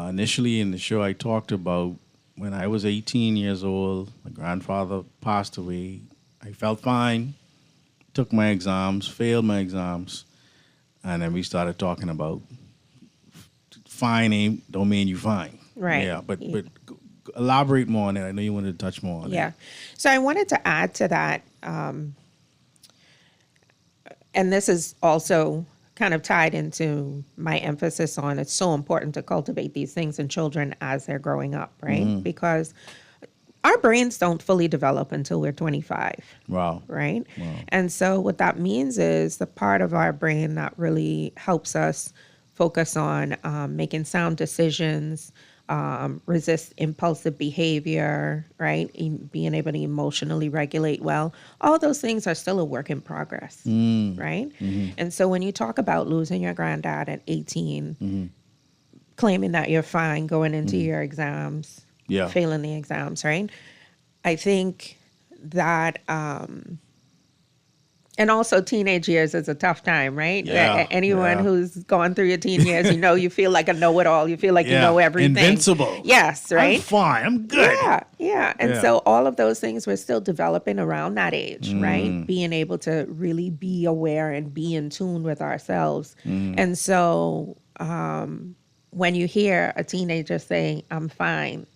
Initially in the show, I talked about when I was 18 years old, my grandfather passed away. I felt fine, took my exams, failed my exams, and then we started talking about fine don't mean you fine. Right. Yeah, but elaborate more on it. I know you wanted to touch more on it. Yeah. So I wanted to add to that, and this is also kind of tied into my emphasis on it's so important to cultivate these things in children as they're growing up, right? Because our brains don't fully develop until we're 25. Wow. Right? Wow. And so what that means is the part of our brain that really helps us focus on making sound decisions, resist impulsive behavior, right? Being able to emotionally regulate well. All those things are still a work in progress, right? And so when you talk about losing your granddad at 18, claiming that you're fine going into your exams, failing the exams, right? I think that, and also teenage years is a tough time, right? Anyone who's gone through your teen years, you feel like a know-it-all. You feel like you know everything. Invincible. Yes, right? I'm fine. I'm good. Yeah. And so all of those things we're still developing around that age, right? Being able to really be aware and be in tune with ourselves. And so when you hear a teenager saying, I'm fine,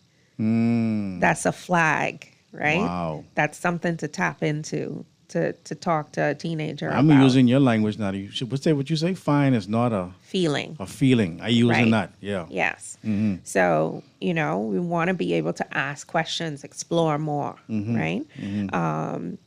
that's a flag, right? Wow. That's something to tap into. To talk to a teenager I'm about. using your language now. You should say what you say. Fine is not a feeling. A feeling. I using Right. that. Yeah. Yes. So, we want to be able to ask questions, explore more, right?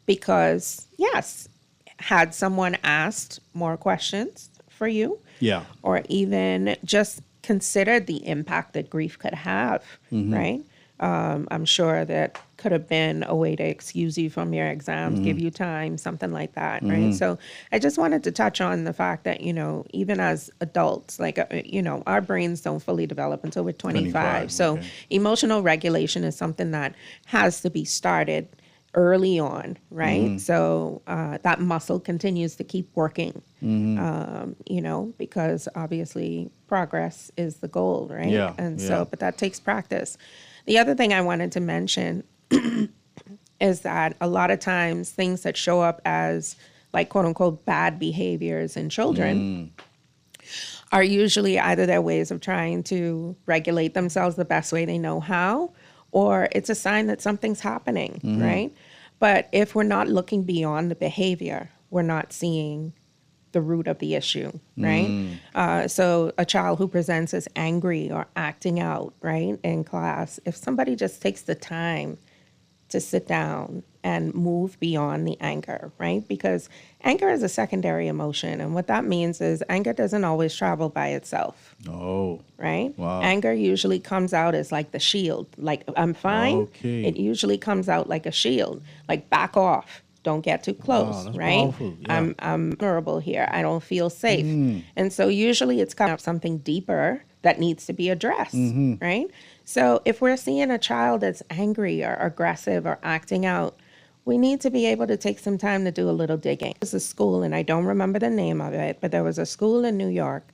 Because, yes, had someone asked more questions for you, Yeah. or even just considered the impact that grief could have, right? I'm sure that could have been a way to excuse you from your exams, give you time, something like that, right? So I just wanted to touch on the fact that, even as adults, like, our brains don't fully develop until we're 25. So emotional regulation is something that has to be started early on, right? So that muscle continues to keep working, because obviously progress is the goal, right? Yeah, And yeah. so, but that takes practice. The other thing I wanted to mention is that a lot of times things that show up as like quote unquote bad behaviors in children are usually either their ways of trying to regulate themselves the best way they know how, or it's a sign that something's happening, right? But if we're not looking beyond the behavior, we're not seeing the root of the issue, right? So a child who presents as angry or acting out, right, in class, if somebody just takes the time to sit down and move beyond the anger, right? Because anger is a secondary emotion. And what that means is anger doesn't always travel by itself, Oh. right? Wow. Anger usually comes out as like the shield. Like, I'm fine. Okay. It usually comes out like a shield, like back off. Don't get too close, that's right? powerful, yeah. I'm vulnerable here. I don't feel safe. And so usually it's coming up something deeper that needs to be addressed, right? So if we're seeing a child that's angry or aggressive or acting out, we need to be able to take some time to do a little digging. There's a school, and I don't remember the name of it, but there was a school in New York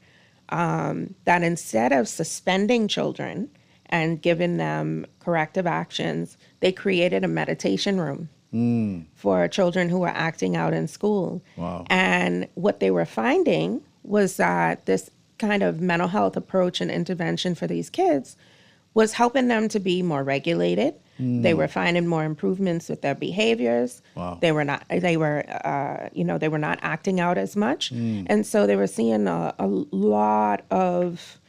that instead of suspending children and giving them corrective actions, they created a meditation room for children who were acting out in school. Wow. And what they were finding was that this kind of mental health approach and intervention for these kids was helping them to be more regulated. They were finding more improvements with their behaviors. Wow. They were not acting out as much. And so they were seeing a lot of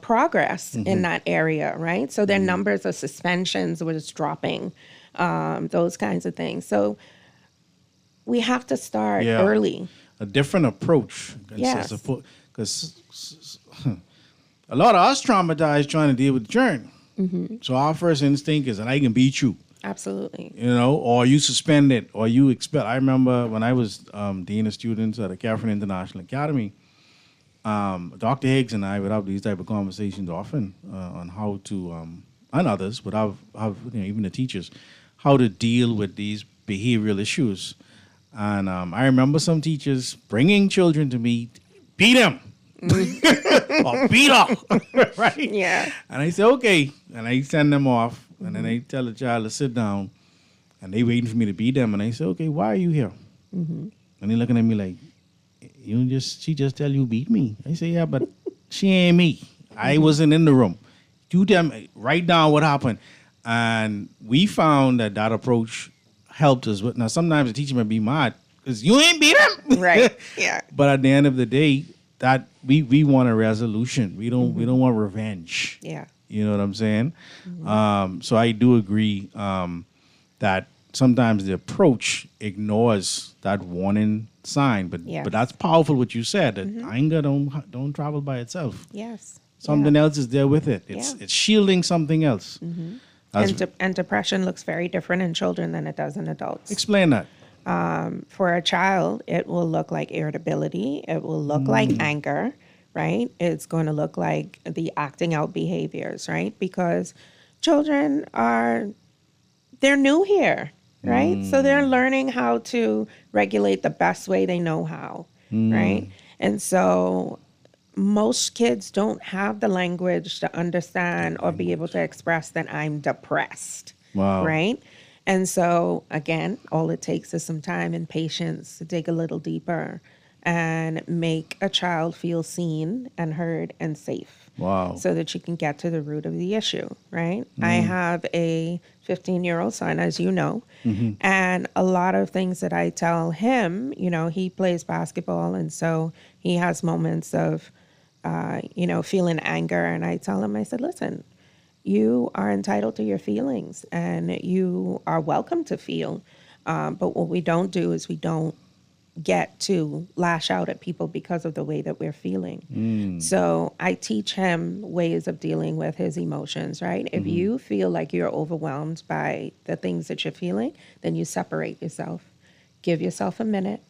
progress in that area, right? So their numbers of suspensions was dropping, those kinds of things. So we have to start early. A different approach. Yes. Because a lot of us traumatized trying to deal with the churn. So our first instinct is that I can beat you. Absolutely. Or you suspend it, or you expel. I remember when I was dean of students at the California International Academy, Dr. Higgs and I would have these type of conversations often on how to, and others, but even the teachers, how to deal with these behavioral issues. And I remember some teachers bringing children to me, beat them. Or beat up, right? Yeah. And I say, okay. And I send them off. And then I tell the child to sit down. And they waiting for me to beat them. And I say, okay, why are you here? And And they looking at me like, she just tell you beat me. I say, yeah, but she ain't me. I wasn't in the room. You tell me, write down what happened. And we found that approach helped us. Now, sometimes the teacher might be mad because you ain't beat him. Right, yeah. But at the end of the day, that we want a resolution. We don't want revenge. Yeah. You know what I'm saying? So I do agree that sometimes the approach ignores that warning sign, but that's powerful what you said, that anger don't travel by itself. Yes. Something else is there with it. It's shielding something else. And depression looks very different in children than it does in adults. Explain that. For a child, it will look like irritability. It will look like anger, right? It's going to look like the acting out behaviors, right? Because children they're new here, right? So they're learning how to regulate the best way they know how, right? And so most kids don't have the language to understand or be able to express that I'm depressed, right? And so, again, all it takes is some time and patience to dig a little deeper and make a child feel seen and heard and safe. Wow. So that you can get to the root of the issue, right? I have a 15-year-old son, as you know, and a lot of things that I tell him, he plays basketball, and so he has moments of, feeling anger, and I tell him, I said, listen, you are entitled to your feelings, and you are welcome to feel, but what we don't do is we don't get to lash out at people because of the way that we're feeling. So I teach him ways of dealing with his emotions, right? If you feel like you're overwhelmed by the things that you're feeling, then you separate yourself. Give yourself a minute.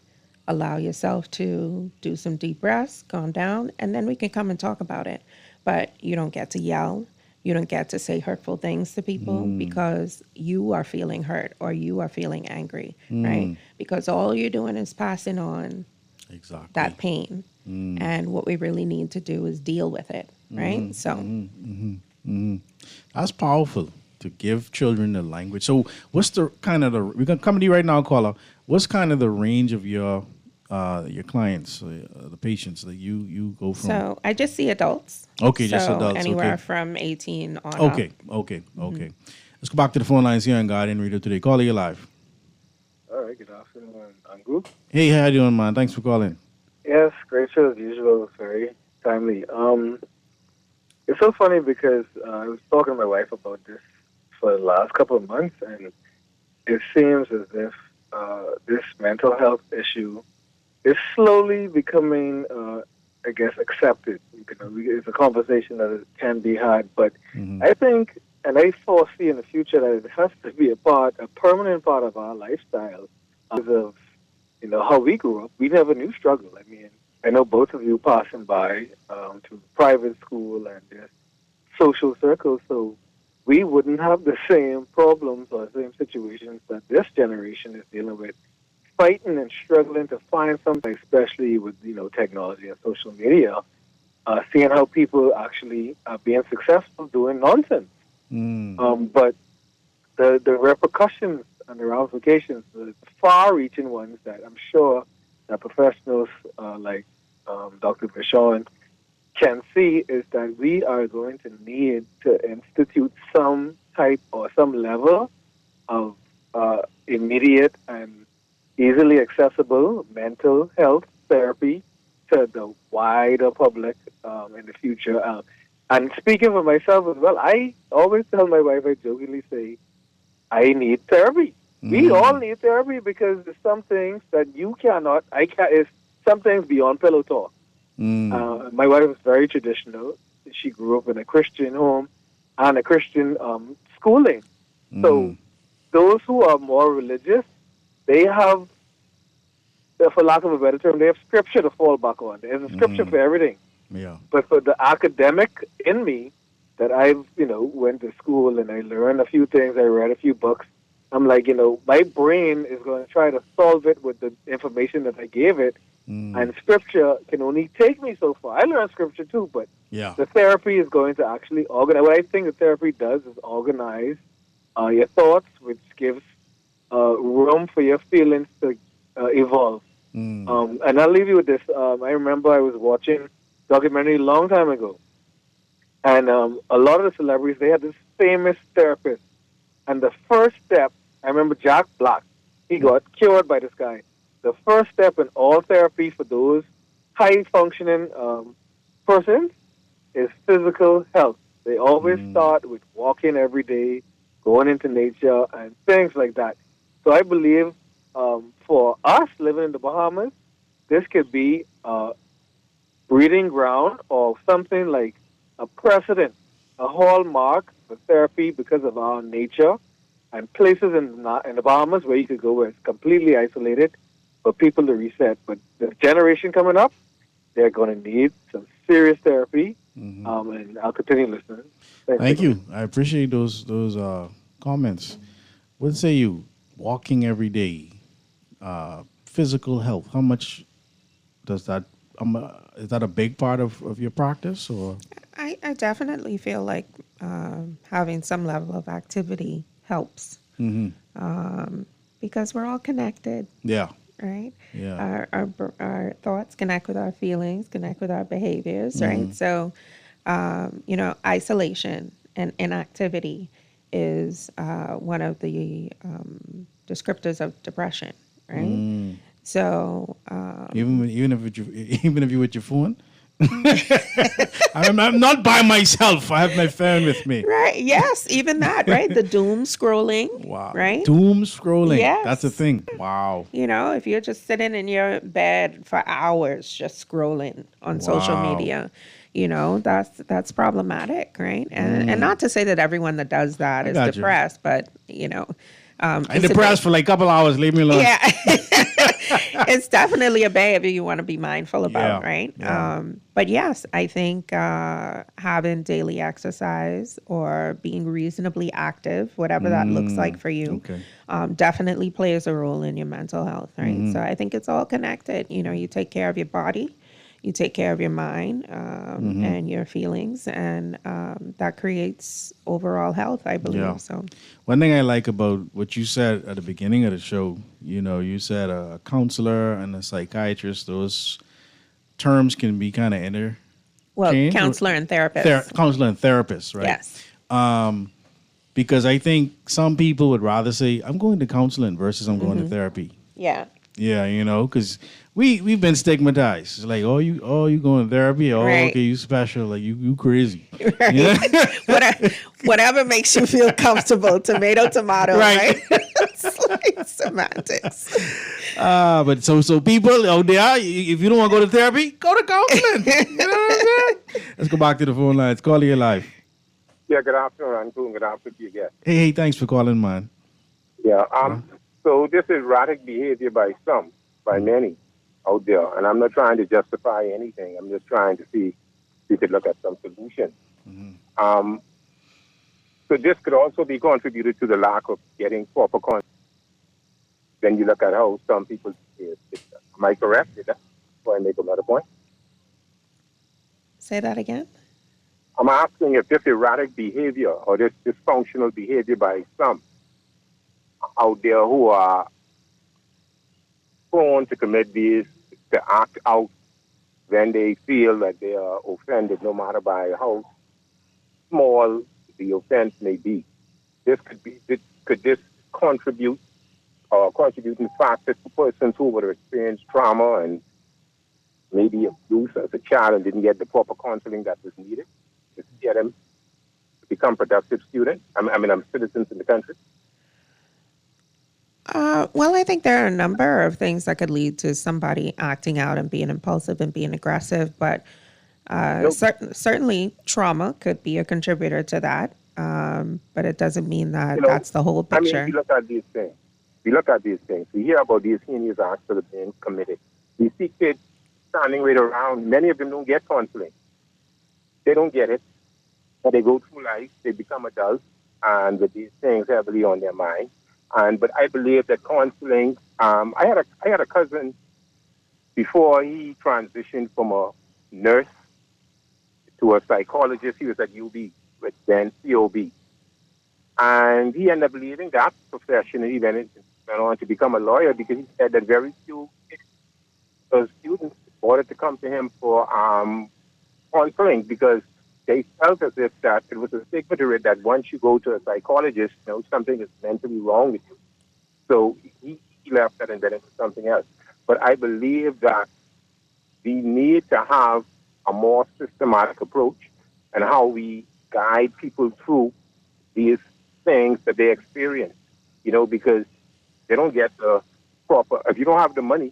Allow yourself to do some deep breaths, calm down, and then we can come and talk about it. But you don't get to yell. You don't get to say hurtful things to people because you are feeling hurt or you are feeling angry, right? Because all you're doing is passing on that pain. And what we really need to do is deal with it, right? That's powerful, to give children the language. So what's the kind of we're going to come to you right now, caller. What's kind of the range of your clients, the patients that you go from? So I just see adults. Okay, just adults. Anywhere from 18 on Okay. up. Let's go back to the phone lines here on Guardian Radio today. Caller, you live. All right, good afternoon. I'm good. Hey, how you doing, man? Thanks for calling. Yes, great show as usual. Very timely. It's so funny because I was talking to my wife about this for the last couple of months, and it seems as if this mental health issue is slowly becoming, accepted. It's a conversation that can be had, but I think, and I foresee in the future that it has to be a permanent part of our lifestyle because of, how we grew up. We never knew struggle. I mean, I know both of you passing by to private school and just social circles, so we wouldn't have the same problems or same situations that this generation is dealing with, fighting and struggling to find something, especially with, technology and social media, seeing how people actually are being successful doing nonsense. But the repercussions and the ramifications, the far-reaching ones that I'm sure that professionals like Dr. Vachon can see, is that we are going to need to institute some type or some level of immediate and easily accessible mental health therapy to the wider public in the future. And speaking for myself as well, I always tell my wife, I jokingly say, I need therapy. We all need therapy because there's some things that it's some things beyond pillow talk. My wife is very traditional. She grew up in a Christian home and a Christian schooling. So those who are more religious, they have, for lack of a better term, they have scripture to fall back on. There's a scripture for everything. Yeah. But for the academic in me, that I've, went to school and I learned a few things, I read a few books, I'm like, my brain is going to try to solve it with the information that I gave it. And scripture can only take me so far. I learned scripture too, but the therapy is going to actually organize. What I think the therapy does is organize your thoughts, which gives room for your feelings to evolve. And I'll leave you with this. I remember I was watching a documentary a long time ago, and a lot of the celebrities, they had this famous therapist. And the first step, I remember Jack Black, he got cured by this guy. The first step in all therapy for those high-functioning persons is physical health. They always start with walking every day, going into nature, and things like that. So I believe for us living in the Bahamas, this could be a breeding ground or something like a precedent, a hallmark for therapy because of our nature, and places in the Bahamas where you could go where it's completely isolated for people to reset. But the generation coming up, they're going to need some serious therapy, and I'll continue listening. Thank you. I appreciate those comments. What say you? Walking every day, physical health. How much does that? Is that a big part of your practice, or? I definitely feel like having some level of activity helps because we're all connected. Yeah. Right. Yeah. Our thoughts connect with our feelings, connect with our behaviors. Right. So, isolation and inactivity is one of the descriptors of depression. Right. So even if you're with your phone. I'm not by myself. I have my phone with me. Right. Yes. Even that. Right. The doom scrolling. Wow. Right. Doom scrolling. Yes. That's a thing. Wow. If you're just sitting in your bed for hours just scrolling on social media, that's problematic. Right. And not to say that everyone that does that is depressed, but I'm depressed for like a couple hours. Leave me alone. Yeah. It's definitely a behavior you want to be mindful about, right? Yeah. But yes, I think having daily exercise or being reasonably active, whatever that looks like for you, definitely plays a role in your mental health, right? So I think it's all connected. You take care of your body, you take care of your mind and your feelings, and that creates overall health, I believe. Yeah. So, one thing I like about what you said at the beginning of the show, you said a counselor and a psychiatrist, those terms can be kind of interchanged. Well, counselor and therapist. Counselor and therapist, right? Yes. Because I think some people would rather say, I'm going to counseling versus I'm going to therapy. Yeah. Yeah, because we've been stigmatized. It's like, you going to therapy? Oh, Right. okay, you special. Like you crazy. Right. Yeah? Whatever makes you feel comfortable. Tomato, right? It's like semantics. But so people out there, if you don't want to go to therapy, go to counseling. You know what I'm saying? Let's go back to the phone lines. Call your life. Yeah, good afternoon, Antoon. Good afternoon to you again. Hey, thanks for calling, man. Yeah, so this is erratic behavior by many out there, and I'm not trying to justify anything. I'm just trying to see if we could look at some solutions. So this could also be contributed to the lack of getting proper consent. Then you look at how some people behave. Am I correct? Before I make another point. Say that again. I'm asking if this erratic behavior or this dysfunctional behavior by some out there who are prone to commit these, to act out when they feel that they are offended, no matter by how small the offense may be. Could this contribute or contributing factor to persons who would have experienced trauma and maybe abuse as a child and didn't get the proper counseling that was needed to get them to become productive students? Citizens in the country. Well, I think there are a number of things that could lead to somebody acting out and being impulsive and being aggressive, but certainly trauma could be a contributor to that. But it doesn't mean that that's the whole picture. We look at these things. We hear about these heinous acts that are being committed. We see kids standing right around. Many of them don't get counseling. They don't get it. But they go through life. They become adults, and with these things heavily on their mind. But I believe that counseling. I had a cousin before he transitioned from a nurse to a psychologist. He was at UB, with then COB, and he ended up leaving that profession and he went on to become a lawyer because he said that very few students wanted to come to him for counseling because they felt as if that it was a stigma to it that once you go to a psychologist, something is mentally wrong with you. So he left that and went into something else. But I believe that we need to have a more systematic approach and how we guide people through these things that they experience, because they don't get the proper, if you don't have the money,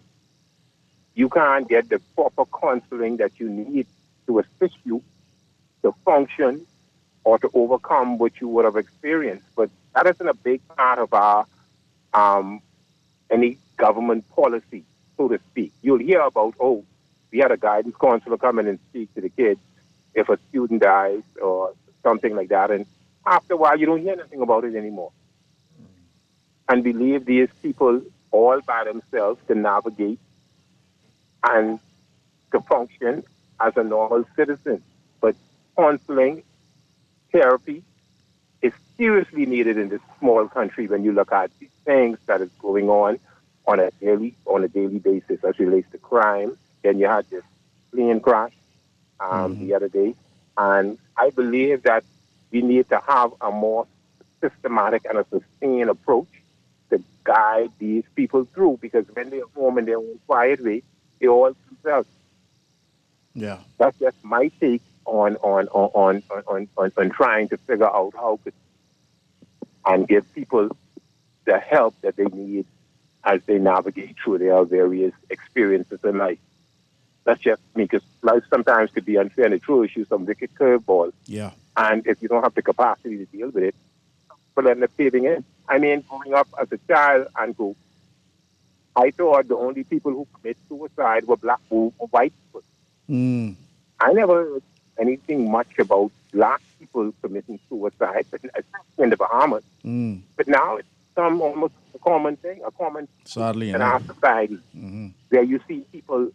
you can't get the proper counseling that you need to assist you to function or to overcome what you would have experienced. But that isn't a big part of our any government policy, so to speak. You'll hear about, we had a guidance counselor come in and speak to the kids if a student dies or something like that. And after a while, you don't hear anything about it anymore. And we leave these people all by themselves to navigate and to function as a normal citizen. But counseling, therapy is seriously needed in this small country when you look at these things that is going on a daily basis as relates to crime. Then you had this plane crash the other day. And I believe that we need to have a more systematic and a sustained approach to guide these people through, because when they're home in their own quiet way, they all themselves. Yeah. That's just my take on trying to figure out how to and give people the help that they need as they navigate through their various experiences in life. That's just me, because life sometimes could be unfair and it throws you some wicked curveballs. Yeah. And if you don't have the capacity to deal with it, people end up caving in. I mean, growing up as a child I thought the only people who commit suicide were black or white people. I never heard anything much about black people committing suicide, especially in the Bahamas. But now it's almost a common thing, sadly in our society, where you see people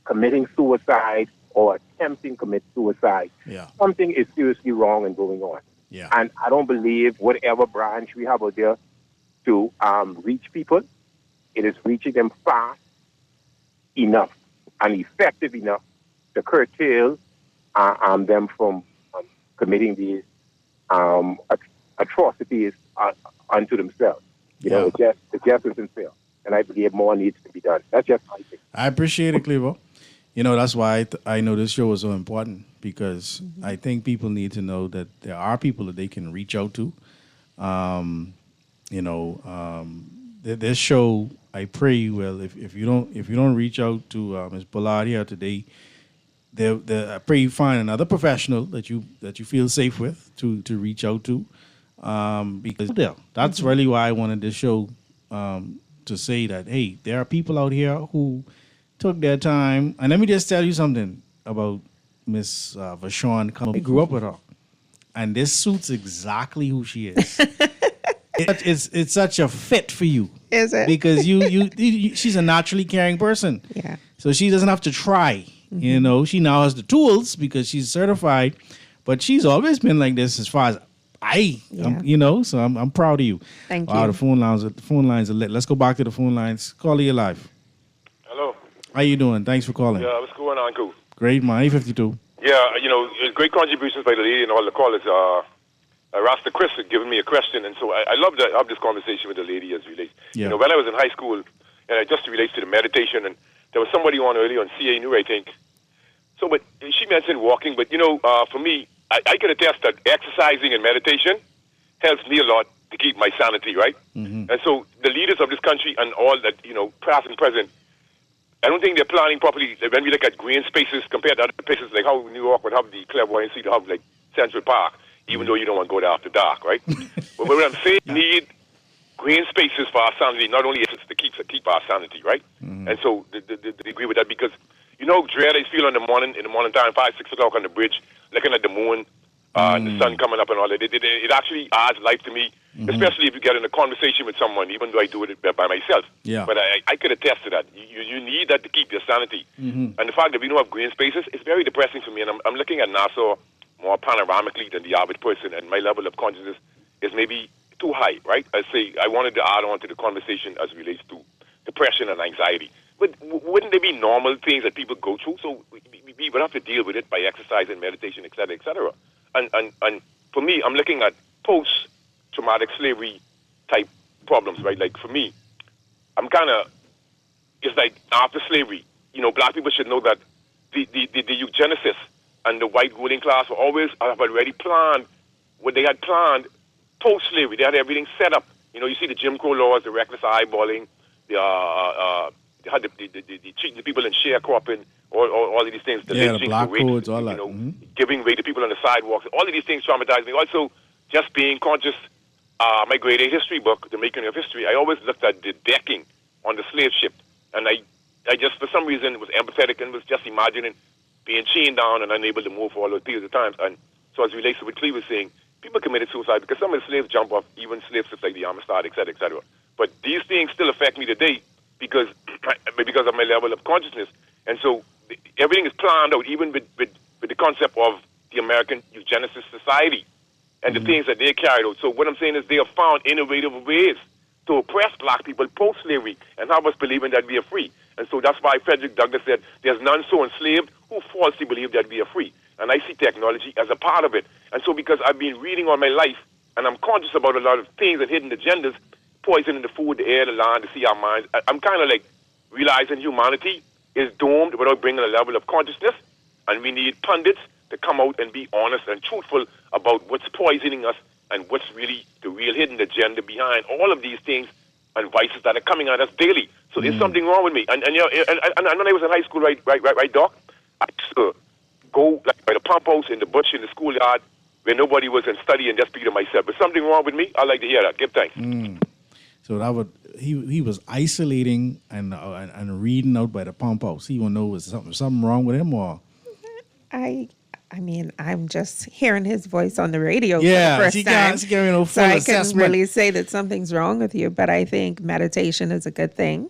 committing suicide or attempting to commit suicide. Yeah. Something is seriously wrong and going on. Yeah. And I don't believe whatever branch we have out there to reach people, it is reaching them fast enough and effective enough to curtail them from committing these atrocities unto themselves. It just isn't fair. And I believe more needs to be done. That's just my thing. I appreciate it, Clevo. That's why I know this show is so important, because I think people need to know that there are people that they can reach out to. This show, I pray, if you don't reach out to Ms. Bullard here today, I pray you find another professional that you feel safe with to reach out to, because that's really why I wanted this show to say that, hey, there are people out here who took their time. And let me just tell you something about Miss Vashon. I grew up with her, and this suits exactly who she is. It's such a fit for you. Is it? Because she's a naturally caring person. Yeah. So she doesn't have to try. She now has the tools because she's certified, but she's always been like this as far as so I'm proud of you. Thank wow, you. The phone lines are lit. Let's go back to the phone lines. Caller, you're live. Hello. How you doing? Thanks for calling. Yeah, what's going on, Cool? Great, man. 852. Yeah, great contributions by the lady and all the callers. Rasta Chris had given me a question, and so I love to have this conversation with the lady as relates. Yeah. When I was in high school, and it just relates to the meditation, and there was somebody on earlier on CA New, I think. So, but she mentioned walking, but for me, I can attest that exercising and meditation helps me a lot to keep my sanity, right? And so the leaders of this country and all that, past and present, I don't think they're planning properly when we look at green spaces compared to other places like how New York would have the clairvoyancy to have like Central Park, even though you don't want to go there after dark, right? But what I'm saying, we need green spaces for our sanity, not only it's to keep our sanity, right? And so they agree with that because, dread I feel in the morning time, 5, 6 o'clock on the bridge, looking at the moon, and the sun coming up and all that. It actually adds life to me, especially if you get in a conversation with someone, even though I do it by myself. Yeah. But I could attest to that. You need that to keep your sanity. And the fact that we don't have green spaces is very depressing for me. And I'm looking at Nassau more panoramically than the average person, and my level of consciousness is maybe too high, right? I wanted to add on to the conversation as it relates to depression and anxiety. wouldn't there be normal things that people go through? So we would have to deal with it by exercise and meditation, et cetera, et cetera. And for me, I'm looking at post-traumatic slavery type problems, right? Like for me, it's like after slavery, black people should know that the eugenicists and the white ruling class have already planned what they had planned post-slavery. They had everything set up. You see the Jim Crow laws, the reckless eyeballing, they had the treating the people in sharecropping, all of these things. The the lynching, black the codes, all that. giving way to people on the sidewalks. All of these things traumatized me. Also, just being conscious. My grade 8 history book, The Making of History, I always looked at the decking on the slave ship, and I just, for some reason, was empathetic and was just imagining being chained down and unable to move for all those periods of times. And so as it relates to what Cleve was saying, people committed suicide because some of the slaves jump off, even slave ships like the Amistad, et cetera, et cetera. But these things still affect me today because of my level of consciousness. And so everything is planned out, even with the concept of the American Eugenicist Society and the things that they carried out. So what I'm saying is they have found innovative ways to oppress black people post-slavery and have us believing that we are free. And so that's why Frederick Douglass said, there's none so enslaved who falsely believe that we are free. And I see technology as a part of it. And so because I've been reading all my life and I'm conscious about a lot of things and hidden agendas, poison in the food, the air, the land, the sea, our minds, I'm kind of like realizing humanity is doomed without bringing a level of consciousness. And we need pundits to come out and be honest and truthful about what's poisoning us and what's really the real hidden agenda behind all of these things and vices that are coming at us daily. So there's something wrong with me. And when I was in high school, right, Doc, I used to go like by the pump house in the bush in the schoolyard where nobody was and study and just be to myself. But something wrong with me, I'd like to hear that. Give thanks. So he was isolating and reading out by the pump house. He would know was something wrong with him or. I mean, I'm just hearing his voice on the radio yeah, for the first time. So I can really say that something's wrong with you. But I think meditation is a good thing.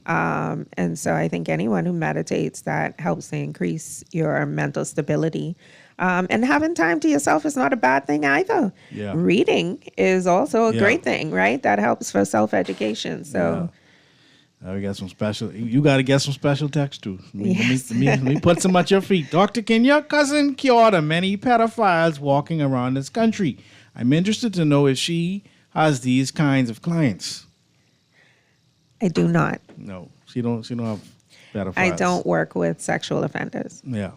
And so I think anyone who meditates, that helps to increase your mental stability. And having time to yourself is not a bad thing either. Yeah. Reading is also a great thing, right? That helps for self-education. So. We got some special. You got to get some special text too. Yes. Let me put some at your feet. Dr. King, your cousin cured many pedophiles walking around this country. I'm interested to know if she has these kinds of clients. I do not. No, she don't have pedophiles. I don't work with sexual offenders. Yeah.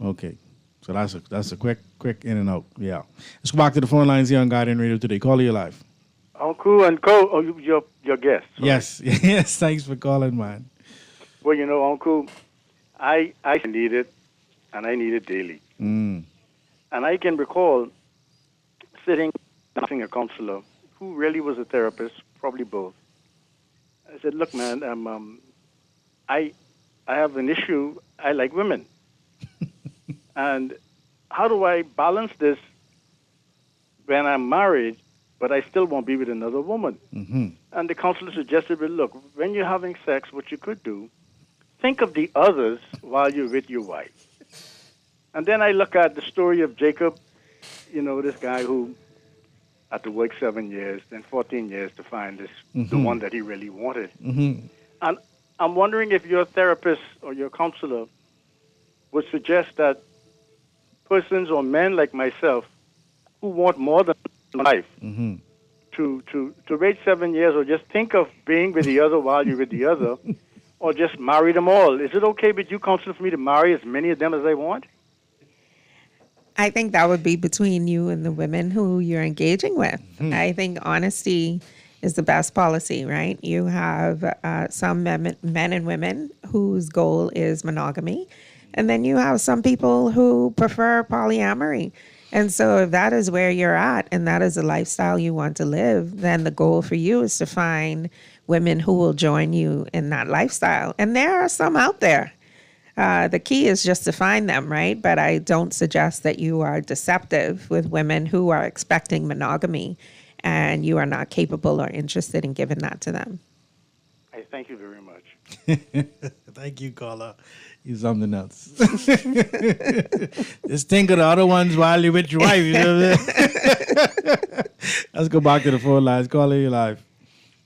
Okay. So that's a quick in and out. Yeah. Let's go back to the phone lines here on Guardian Radio today. Call you live. Uncle and Co, your guest. Sorry. Yes. Thanks for calling, man. Well, Uncle, I need it, and I need it daily. And I can recall sitting, asking a counselor who really was a therapist, probably both. I said, "Look, man, I have an issue. I like women, and how do I balance this when I'm married?" But I still won't be with another woman. And the counselor suggested, well, look, when you're having sex, what you could do, think of the others while you're with your wife. And then I look at the story of Jacob, this guy who had to work 7 years, then 14 years to find the one that he really wanted. And I'm wondering if your therapist or your counselor would suggest that persons or men like myself who want more than life to wait 7 years or just think of being with the other while you're with the other or just marry them all. Is it okay with you, counselor, for me to marry as many of them as I want? I think that would be between you and the women who you're engaging with. I think honesty is the best policy, right? You have some men and women whose goal is monogamy, and then you have some people who prefer polyamory. And so if that is where you're at and that is the lifestyle you want to live, then the goal for you is to find women who will join you in that lifestyle. And there are some out there. The key is just to find them, right? But I don't suggest that you are deceptive with women who are expecting monogamy and you are not capable or interested in giving that to them. I thank you very much. Thank you, caller. You something else. Just think of the other ones while you're with your wife. Let's go back to the phone lines. Caller, you live.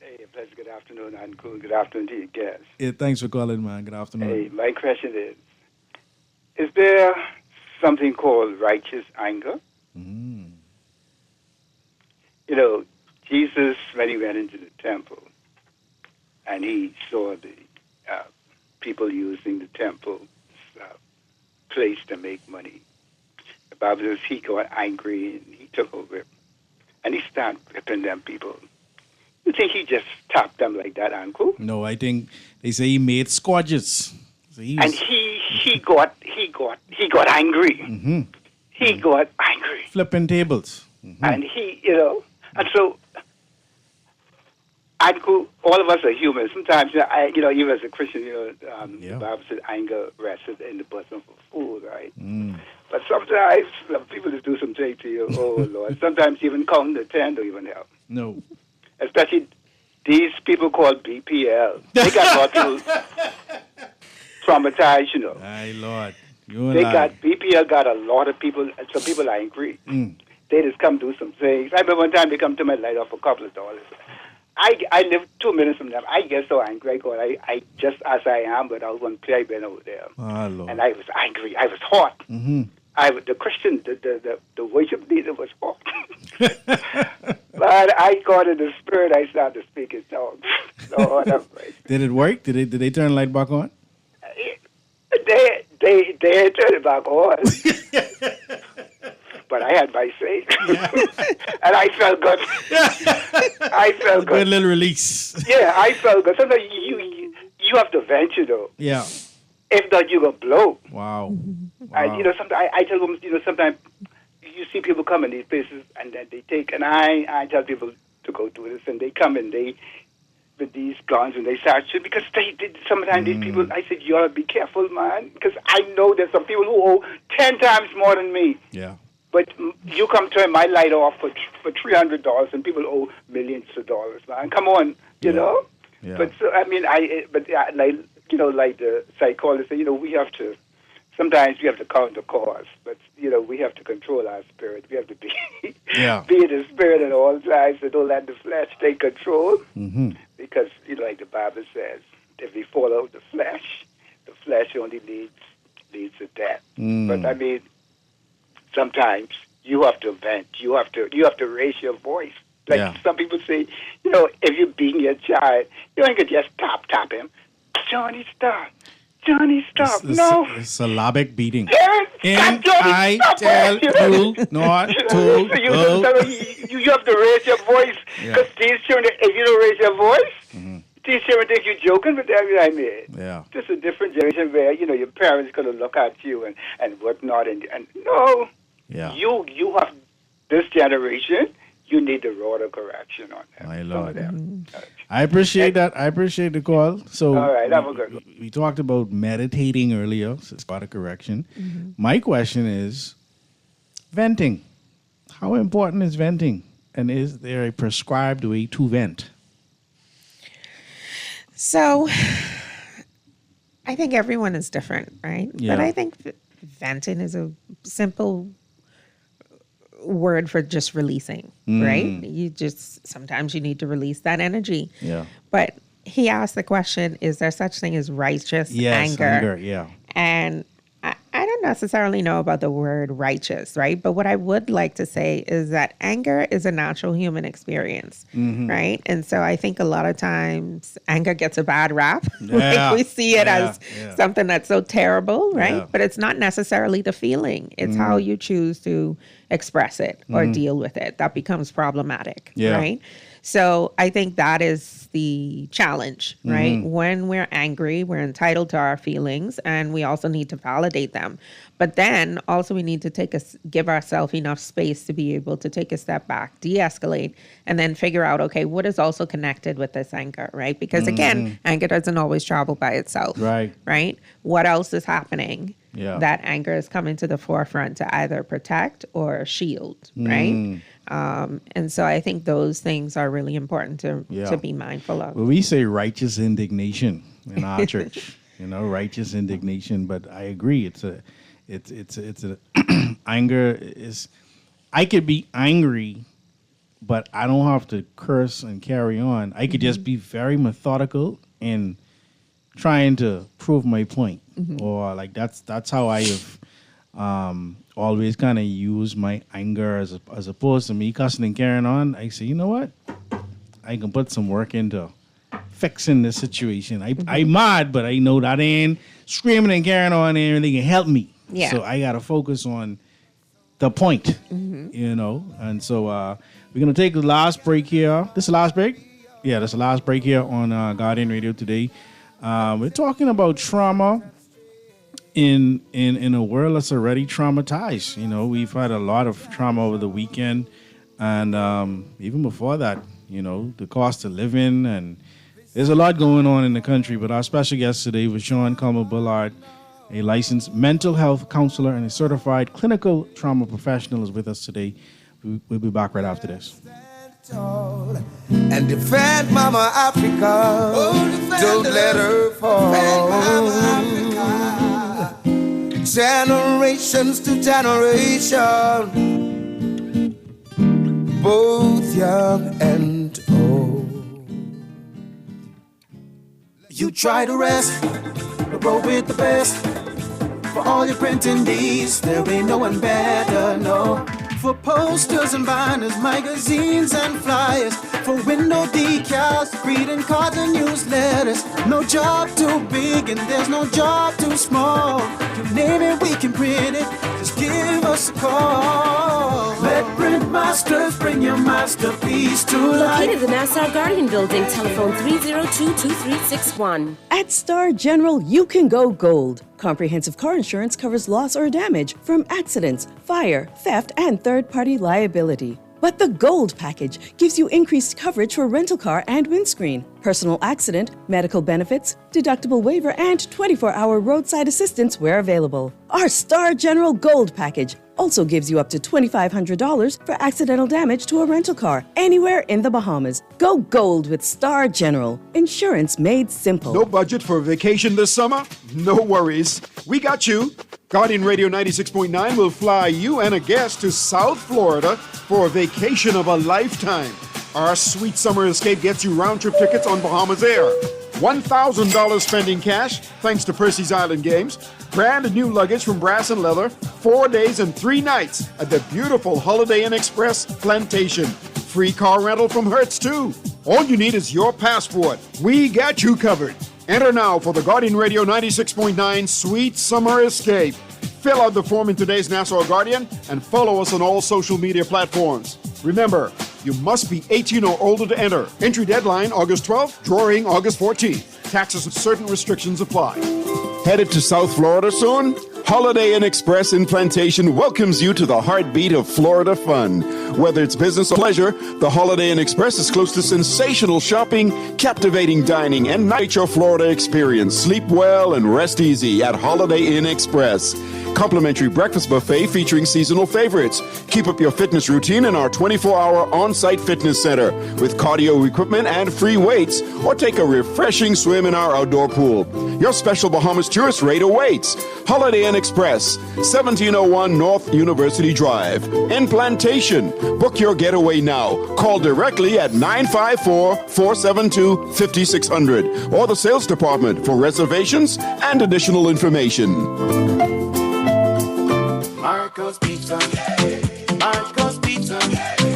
Hey, pleasure. Good afternoon. afternoon, Uncle. Good afternoon to your guests. Yeah, thanks for calling, man. Good afternoon. Hey, my question is there something called righteous anger? You know, Jesus, when he went into the temple and he saw the people using the temple place to make money, the Bible says he got angry and he took a whip and he started whipping them people. You think he just tapped them like that, Uncle? No, I think they say he made squadges. So he was, And he got angry. He got angry. flipping tables. And he, and so, all of us are human. Sometimes, even as a Christian, the Bible says anger rests in the bosom of a fool, right? But sometimes people just do some things to you, oh Lord. Sometimes even counting to 10 don't even help. No. Especially these people called BPL. They got a lot of people traumatized, Aye, Lord. You They and got BPL got a lot of people. Some people are angry. They just come do some things. I remember one time they come to my light off a couple of dollars. I live 2 minutes from them. I get so angry. I just as I am, but I was one playpen over there, Lord. and I was angry. I was hot. The Christian, the worship leader was hot. But I got in the spirit. I started to speak in tongues. Lord, I'm right. Did it work? Did they turn the light back on? They had turned it back on. But I had my say. And I felt good. I felt good. Good little release. Yeah, I felt good. Sometimes you have to venture, though. Yeah. If not, you're going to blow. Wow. And, sometimes I tell them, sometimes you see people come in these places and then they take, and I tell people to go do this, and they come and they, with these guns, and they start shooting, because sometimes these people, I said, you ought to be careful, man, because I know there's some people who owe 10 times more than me. Yeah. But you come turn my light off for $300, and people owe millions of dollars, man. Come on, you know. Yeah. But so like the psychologist said, we have to. Sometimes we have to count the cost, but we have to control our spirit. We have to be be in the spirit at all times, and don't let the flesh take control. Because like the Bible says, if we fall out of the flesh only leads to death. But I mean, sometimes you have to vent. You have to raise your voice. Like some people say, if you're beating your child, you ain't gonna just tap him. Johnny, stop. Johnny, stop. No. It's syllabic beating. Yes, And Johnny, I stop tell it. you not to go. You have to raise your voice. Because these children, if you don't raise your voice, these children think you're joking, but that's what I mean. Yeah. Just a different generation where, your parents going to look at you and whatnot. And no. Yeah. You have this generation, you need the rod of correction on them. My Lord. I appreciate that. I appreciate the call. So all right, have a good one. We talked about meditating earlier, so it's about a correction. My question is venting. How important is venting? And is there a prescribed way to vent? So I think everyone is different, right? Yeah. But I think venting is a simple word for just releasing, right? Sometimes you need to release that energy. Yeah. But he asked the question, is there such thing as righteous anger? Yeah. And I don't necessarily know about the word righteous, right? But what I would like to say is that anger is a natural human experience, right? And so I think a lot of times anger gets a bad rap. Yeah. We see it as something that's so terrible, right? Yeah. But it's not necessarily the feeling. It's how you choose to express it or deal with it that becomes problematic, right? So I think that is the challenge, right? When we're angry, we're entitled to our feelings, and we also need to validate them. But then also we need to give ourselves enough space to be able to take a step back, de-escalate, and then figure out, okay, what is also connected with this anger, right? Because again, anger doesn't always travel by itself, right? What else is happening? That anger is coming to the forefront to either protect or shield, right? And so I think those things are really important to be mindful of. Well, we say righteous indignation in our church, righteous indignation. But I agree, it's a anger is. I could be angry but I don't have to curse and carry on. I could just be very methodical in trying to prove my point, or like that's how I have always kind of use my anger as opposed to me cussing and carrying on. I say, you know what, I can put some work into fixing this situation. I'm mad, but I know that ain't screaming and carrying on and everything can help me. Yeah. So I gotta focus on the point, you know. And so we're gonna take the last break here. This is the last break? Yeah, this is the last break here on Guardian Radio today. We're talking about trauma in a world that's already traumatized. You know, we've had a lot of trauma over the weekend, and even before that, you know, the cost of living, and there's a lot going on in the country. But our special guest today was Sean Culmer-Bullard, a licensed mental health counselor and a certified clinical trauma professional, is with us today. We'll be back right after this. And defend Mama Africa. Don't let her fall. Defend Mama Africa. Generations to generation, both young and old. You try to rest, roll with the best. For all your printing needs, there ain't no one better, no. For posters and banners, magazines and flyers, for window decals, greeting cards and newsletters. No job too big and there's no job too small. You name it, we can print it, just give us a call. Let Print Masters bring your masterpiece to life. Located in the Nassau Guardian Building, telephone 302-2361. At Star General, you can go gold. Comprehensive car insurance covers loss or damage from accidents, fire, theft, and third-party liability. But the Gold package gives you increased coverage for rental car and windscreen, personal accident, medical benefits, deductible waiver, and 24-hour roadside assistance where available. Our Star General Gold package also gives you up to $2,500 for accidental damage to a rental car anywhere in the Bahamas. Go gold with Star General. Insurance made simple. No budget for a vacation this summer? No worries. We got you. Guardian Radio 96.9 will fly you and a guest to South Florida for a vacation of a lifetime. Our sweet summer escape gets you round-trip tickets on Bahamas Air. $1,000 spending cash, thanks to Percy's Island Games. Brand new luggage from Brass and Leather. 4 days and 3 nights at the beautiful Holiday Inn Express Plantation. Free car rental from Hertz, too. All you need is your passport. We got you covered. Enter now for the Guardian Radio 96.9 Sweet Summer Escape. Fill out the form in today's Nassau Guardian and follow us on all social media platforms. Remember, you must be 18 or older to enter. Entry deadline August 12th, drawing August 14th. Taxes and certain restrictions apply. Headed to South Florida soon? Holiday Inn Express in Plantation welcomes you to the heartbeat of Florida fun. Whether it's business or pleasure, the Holiday Inn Express is close to sensational shopping, captivating dining, and nature Florida experience. Sleep well and rest easy at Holiday Inn Express. Complimentary breakfast buffet featuring seasonal favorites. Keep up your fitness routine in our 24-hour on-site fitness center with cardio equipment and free weights, or take a refreshing swim in our outdoor pool. Your special Bahamas tourist rate awaits. Holiday Inn Express, 1701 North University Drive, in Plantation. Book your getaway now. Call directly at 954-472-5600 or the sales department for reservations and additional information. Marco's Pizza, Marco's Pizza,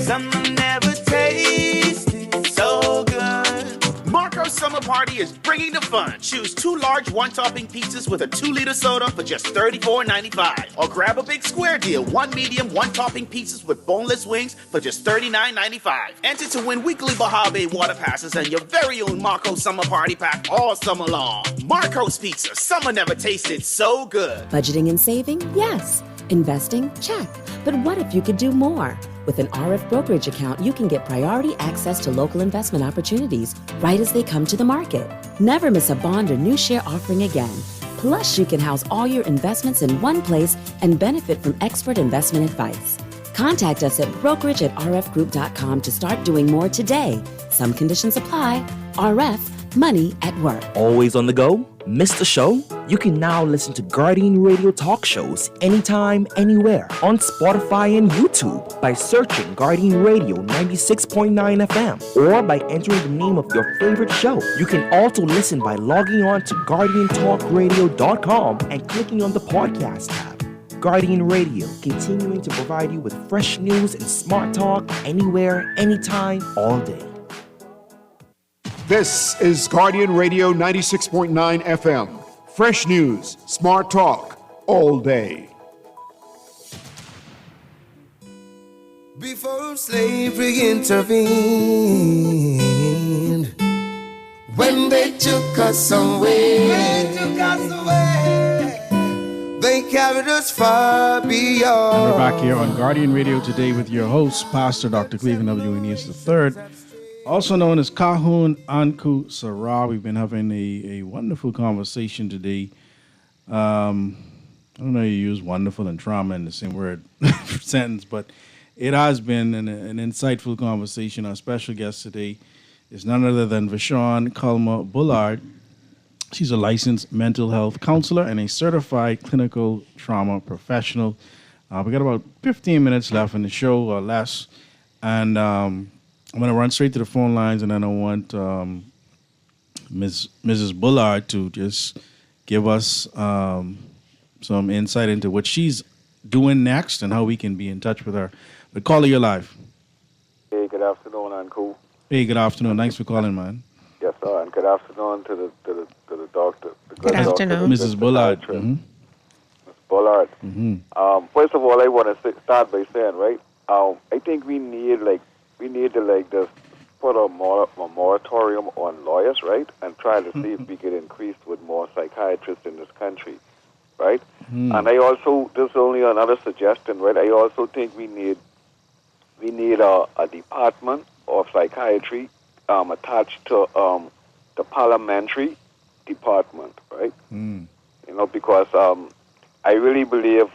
something never tasted so good. Marco's Summer Party is bringing the fun. Choose 2 large one-topping pizzas with a 2-liter soda for just $34.95. Or grab a big square deal, 1 medium, 1-topping pizzas with boneless wings for just $39.95. Enter to win weekly Baja Bay water passes and your very own Marco's Summer Party pack all summer long. Marco's Pizza, summer never tasted so good. Budgeting and saving? Yes. Investing? Check. But what if you could do more? With an RF brokerage account, you can get priority access to local investment opportunities right as they come to the market. Never miss a bond or new share offering again. Plus, you can house all your investments in one place and benefit from expert investment advice. Contact us at brokerage@rfgroup.com to start doing more today. Some conditions apply. RF, money at work. Always on the go? Missed the show? You can now listen to Guardian Radio talk shows anytime, anywhere on Spotify and YouTube by searching Guardian Radio 96.9 FM or by entering the name of your favorite show. You can also listen by logging on to GuardianTalkRadio.com and clicking on the podcast tab. Guardian Radio, continuing to provide you with fresh news and smart talk anywhere, anytime, all day. This is Guardian Radio 96.9 FM. Fresh news, smart talk, all day. Before slavery intervened, when they took us away, they carried us far beyond. And we're back here on Guardian Radio today with your host, Pastor Dr. Cleveland W. Aeneas III, also known as Kahun Anku Sarah. We've been having a wonderful conversation today. I don't know you use wonderful and trauma in the same word sentence, but it has been an insightful conversation. Our special guest today is none other than Vashon Culmer Bullard. She's a licensed mental health counselor and a certified clinical trauma professional. We got about 15 minutes left in the show or less, and I'm going to run straight to the phone lines, and then I want Mrs. Bullard to just give us some insight into what she's doing next and how we can be in touch with her. But caller, you're live. Hey, good afternoon, Uncle. Hey, good afternoon. Thanks for calling, man. Yes, sir, and good afternoon to the doctor. Good afternoon. Mrs. Bullard. Ms. Bullard. First of all, I want to start by saying, right, I think we need to just put a moratorium on lawyers, right, and try to see if we can increase with more psychiatrists in this country, right? And I also, this is only another suggestion, right? I also think we need a department of psychiatry attached to the parliamentary department, right? You know, because I really believe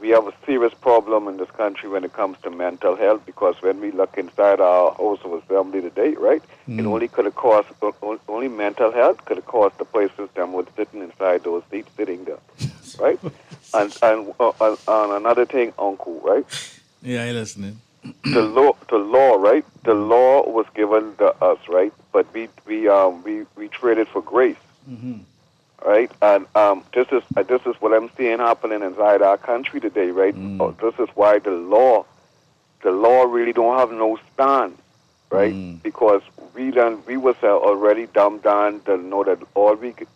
we have a serious problem in this country when it comes to mental health, because when we look inside our House of Assembly today, right, it only could have cost, only mental health could have cost the places that were sitting inside those seats sitting there, right? and another thing, Uncle, right? Yeah, I'm listening. The law, right? The law was given to us, right? But we traded for grace. Right, and this is what I'm seeing happening inside our country today, right? This is why the law really don't have no stand, right? Because we was already dumbed down to know that we could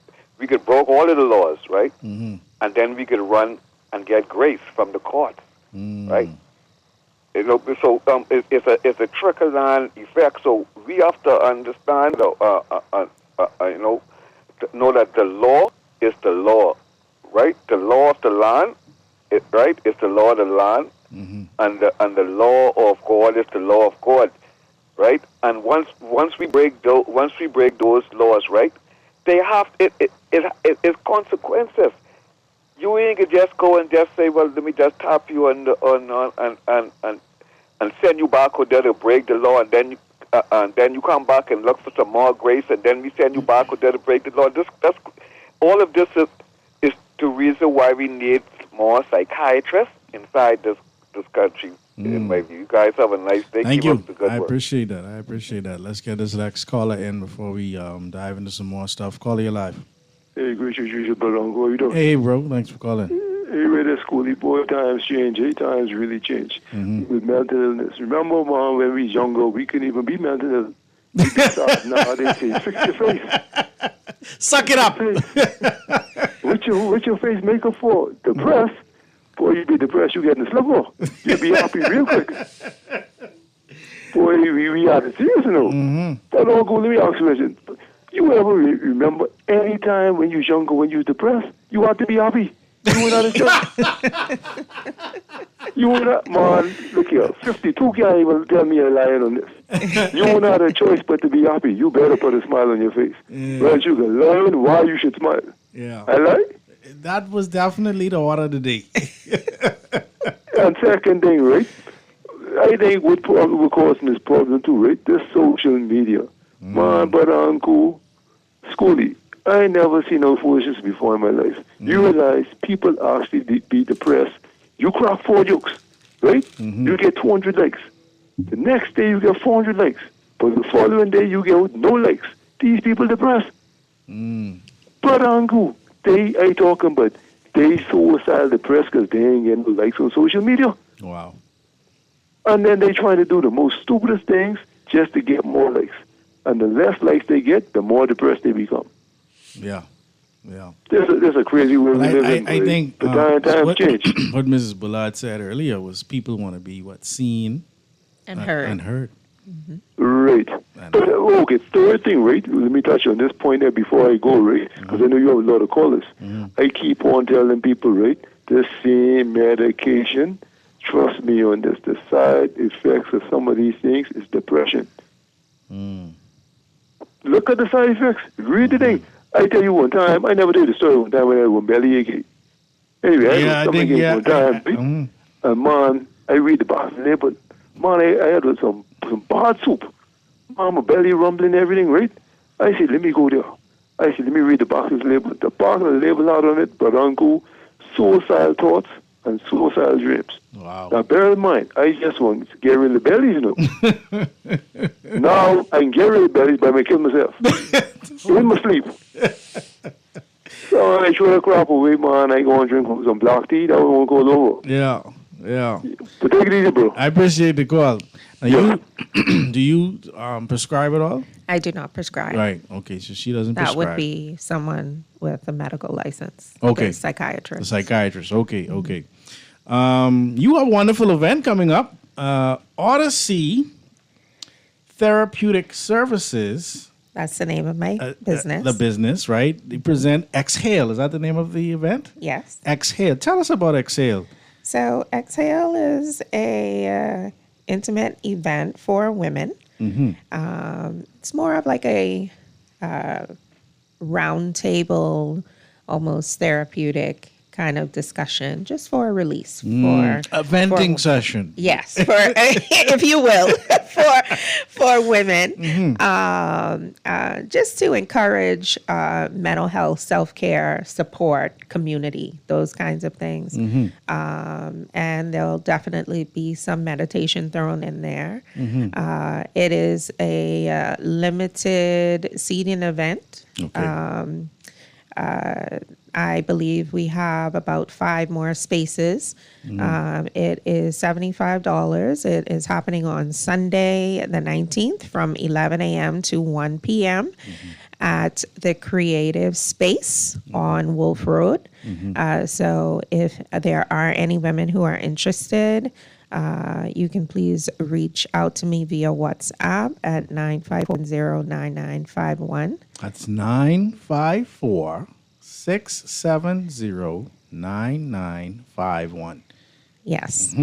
break all of the laws, right? And then we could run and get grace from the courts, right? You know, so it's a trickle down effect. So we have to understand, you know that the law is the law, right? The law of the land, right, is the law of the land, and the law of God is the law of God, right? And once we break those laws, right, they have it's consequences. You ain't gonna just go and just say, well, let me just tap you and send you back out there to break the law, and then you come back and look for some more grace, and then we send you back out there to break the law. All of this is the reason why we need more psychiatrists inside this country. In my view, you guys have a nice day. Thank Keep you. up the good I work. appreciate that. Let's get this next caller in before we dive into some more stuff. Caller, you're live. Hey, gracious, you brother, how you doing? Hey, bro. Thanks for calling. Hey, where the schoolie boy times change, times really change. With mental illness. Remember, man, when we was younger, we couldn't even be mental ill. Now they say, fix your face. Suck it up. What's your face makeup for? Depressed? Boy, you be depressed, you get in the slipper. You'll be happy real quick. Boy, we are serious, you know. But Uncle, let me ask you a question. You ever remember any time when you was younger, when you was depressed, you ought to be happy? You went out of church. You went out, man, look here, 52 can't even tell me a lying on this. You went out a choice but to be happy. You better put a smile on your face. Right, you can learn why you should smile. Yeah. I like? That was definitely the order of the day. And second thing, right? I think what probably causing this problem too, right? This social media. Man, but Uncle, Schoolie, I never seen no foolishness before in my life. You realize people actually be depressed. You crack 4 jokes, right? You get 200 likes. The next day you get 400 likes. But the following day you get no likes. These people depressed. But Uncle, they ain't talking, but they suicidal depressed because they ain't getting no likes on social media. Wow. And then they trying to do the most stupidest things just to get more likes. And the less likes they get, the more depressed they become. Yeah. Yeah. There's a crazy way we live in. I think times change. What Mrs. Bullard said earlier was people want to be seen and heard. And heard. Right. But, okay, third thing, right? Let me touch on this point there before I go, right? Because I know you have a lot of callers. I keep on telling people, right? The same medication, trust me on this, the side effects of some of these things is depression. Look at the side effects. Read the thing. I tell you one time, I never did the story one time when I had one belly ache. Anyway, I had one time, right? And man, I read the box label. Man, I had some bad soup. Man, my belly rumbling and everything, right? I said, let me go there. I said, let me read the box's label. The box has a label out on it, but Uncle, suicidal thoughts and suicidal dreams. Wow. Now, bear in mind, I just want to get rid of the bellies, you know. Now, I can get rid of the bellies by me kill myself. In my sleep. So I throw the crap away, man. I go and drink some black tea. That one won't go over. Yeah. Yeah. But take it easy, bro. I appreciate the call. Now, do you prescribe at all? I do not prescribe. Right. Okay. So she doesn't That prescribe. would be someone with a medical license. Okay. A psychiatrist. The psychiatrist. Okay. Okay. You have a wonderful event coming up. Odyssey Therapeutic Services. That's the name of my business. The business, right? They present Exhale. Is that the name of the event? Yes. Exhale. Tell us about Exhale. So Exhale is a intimate event for women. It's more of like a round table, almost therapeutic kind of discussion, just for a release. For a venting session. Yes, for if you will, for women, just to encourage mental health, self-care, support, community, those kinds of things. And there'll definitely be some meditation thrown in there. It is a limited seating event. Okay. I believe we have about 5 more spaces. It is $75. It is happening on Sunday, the 19th, from 11 a.m. to 1 p.m. At the Creative Space on Wolf Road. So if there are any women who are interested, you can please reach out to me via WhatsApp at 954-9951. That's 954-670-9951. Yes.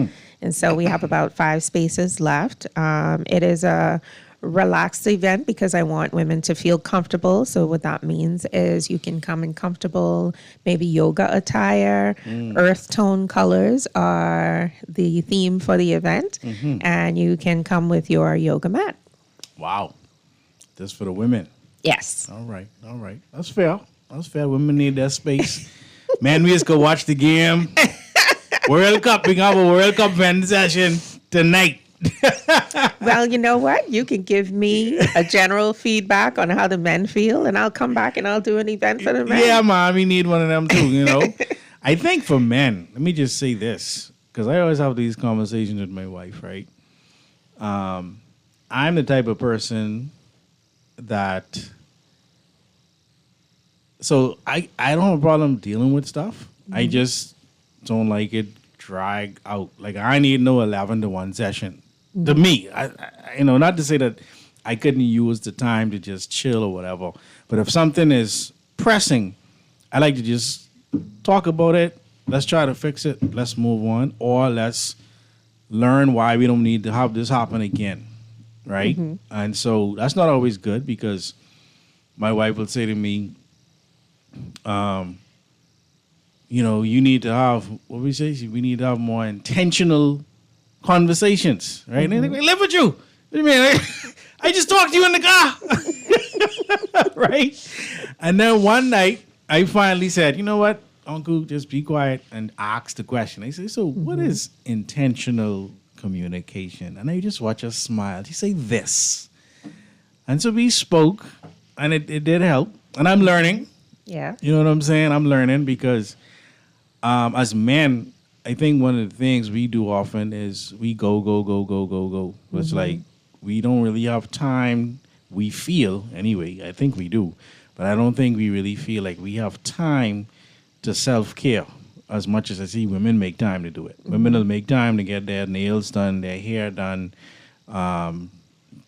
And so we have about 5 spaces left. It is a relaxed event because I want women to feel comfortable. So what that means is you can come in comfortable, maybe yoga attire, earth tone colors are the theme for the event, and you can come with your yoga mat. Wow. This for the women. Yes. All right. All right. That's fair. That's fair. Women need that space. Man, we just go watch the game. World Cup. We have a World Cup fan session tonight. Well, you know what? You can give me a general feedback on how the men feel, and I'll come back and I'll do an event for the men. Yeah, man, we need one of them too, you know. I think for men, let me just say this, because I always have these conversations with my wife, right? I'm the type of person that, so I don't have a problem dealing with stuff. I just don't like it drag out. Like, I need no 11 to 1 session. To me, I not to say that I couldn't use the time to just chill or whatever, but if something is pressing, I like to just talk about it. Let's try to fix it. Let's move on, or let's learn why we don't need to have this happen again, right? And so that's not always good, because my wife will say to me, you need to have, what we say? We need to have more intentional conversations, right? And they live with you. What do you mean? I just talked to you in the car. Right? And then one night, I finally said, you know what, Uncle, just be quiet and ask the question. I said, so what is intentional communication? And I just watch her smile. She say this. And so we spoke, and it did help. And I'm learning. Yeah. You know what I'm saying? I'm learning because as men, I think one of the things we do often is we go. It's like we don't really have time. We feel, anyway, I think we do. But I don't think we really feel like we have time to self-care as much as I see women make time to do it. Women will make time to get their nails done, their hair done,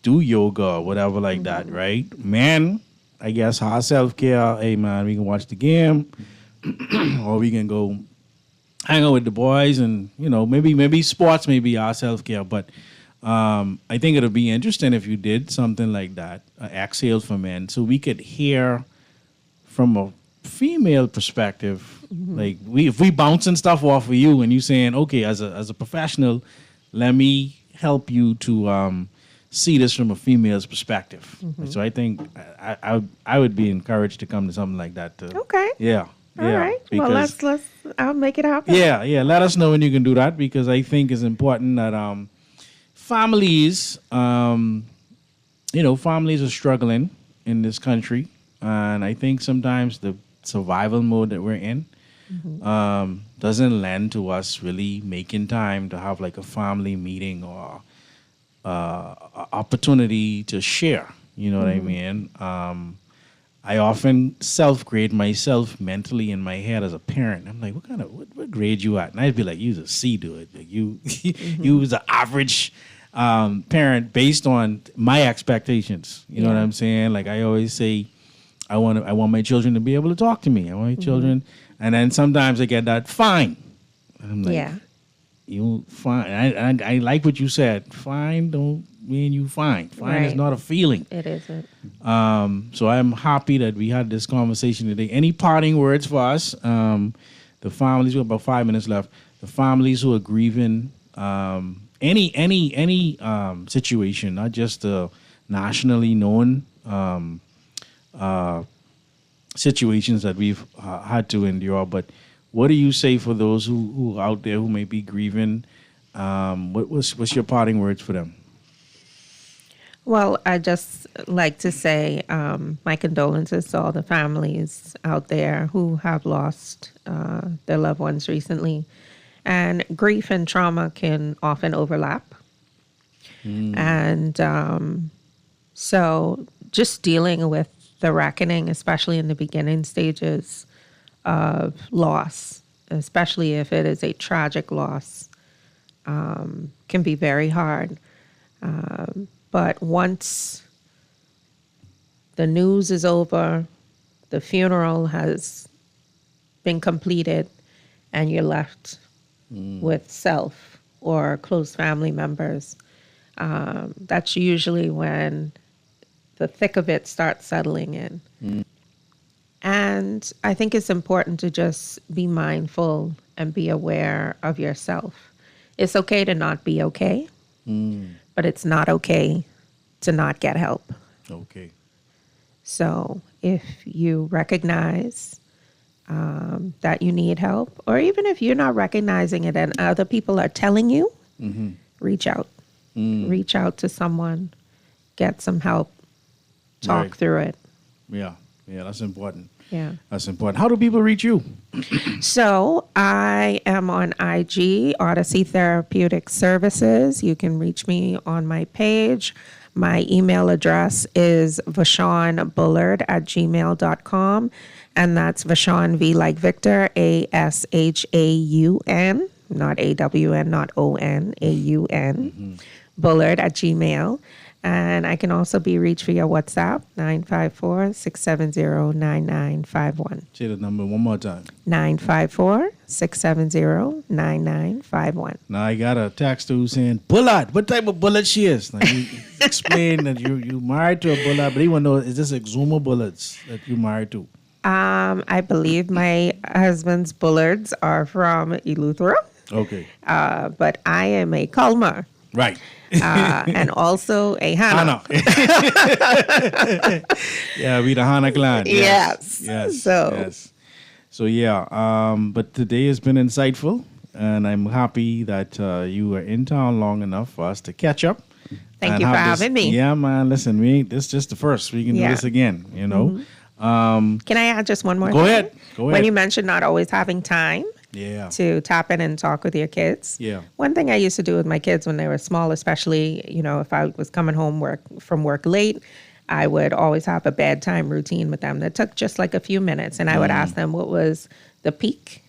do yoga or whatever like that, right? Men, I guess, our self-care, hey, man, we can watch the game or we can go hang out with the boys and, you know, maybe sports may be our self-care. But I think it'll be interesting if you did something like that, Exhale for Men, so we could hear from a female perspective. Like if we bouncing stuff off of you and you saying, okay, as a professional, let me help you to see this from a female's perspective. So I think I would be encouraged to come to something like that too. Okay. Yeah. All right. Well, let's I'll make it happen. Yeah. Let us know when you can do that, because I think it's important that families, families are struggling in this country, and I think sometimes the survival mode that we're in doesn't lend to us really making time to have like a family meeting or opportunity to share. You know what I mean? I often self-grade myself mentally in my head as a parent. I'm like, what grade you at? And I'd be like, you's a C, dude. Like you was an average parent based on my expectations. You know what I'm saying? Like I always say, I want my children to be able to talk to me. I want my children, and then sometimes I get that fine. And I'm like, you fine. I like what you said. Fine don't mean you fine. Fine is not a feeling. It isn't. So I'm happy that we had this conversation today. Any parting words for us? The families, we have about 5 minutes left. The families who are grieving, any situation, not just the nationally known situations that we've had to endure, but what do you say for those who are out there who may be grieving? What's your parting words for them? Well, I just like to say my condolences to all the families out there who have lost their loved ones recently. And grief and trauma can often overlap. And so just dealing with the reckoning, especially in the beginning stages of loss, especially if it is a tragic loss, can be very hard. But once the news is over, the funeral has been completed, and you're left with self or close family members, that's usually when the thick of it starts settling in. And I think it's important to just be mindful and be aware of yourself. It's okay to not be okay, but it's not okay to not get help. Okay. So if you recognize that you need help, or even if you're not recognizing it and other people are telling you, reach out. Reach out to someone, get some help, talk through it. Yeah, that's important. Yeah. That's important. How do people reach you? So I am on IG, Odyssey Therapeutic Services. You can reach me on my page. My email address is vashawnbullard@gmail.com. And that's Vashawn, V like Victor, ASHAUN, not AWN, not ON, AUN, Bullard@gmail. And I can also be reached via WhatsApp, 954-670-9951. Say the number one more time. 954-670-9951. Now I got a text who's saying, Bullard, what type of bullet she is? Now you explain that you married to a Bullard, but he want to know, is this Exuma Bullards that you married to? I believe my husband's Bullards are from Eleuthera. Okay. But I am a Culmer. Right. And also a Hana. Yeah, we the Hana clan. Yes. Yes. So. Yes. So yeah, but today has been insightful, and I'm happy that you were in town long enough for us to catch up. Thank you for having me. Yeah, man. Listen, this is just the first. We can do this again. You know. Can I add just one more? Go thing? ahead. Go ahead. When you mentioned not always having time. Yeah. To tap in and talk with your kids. Yeah. One thing I used to do with my kids when they were small, especially, if I was coming home from work late, I would always have a bedtime routine with them that took just like a few minutes. And I would ask them what was the peak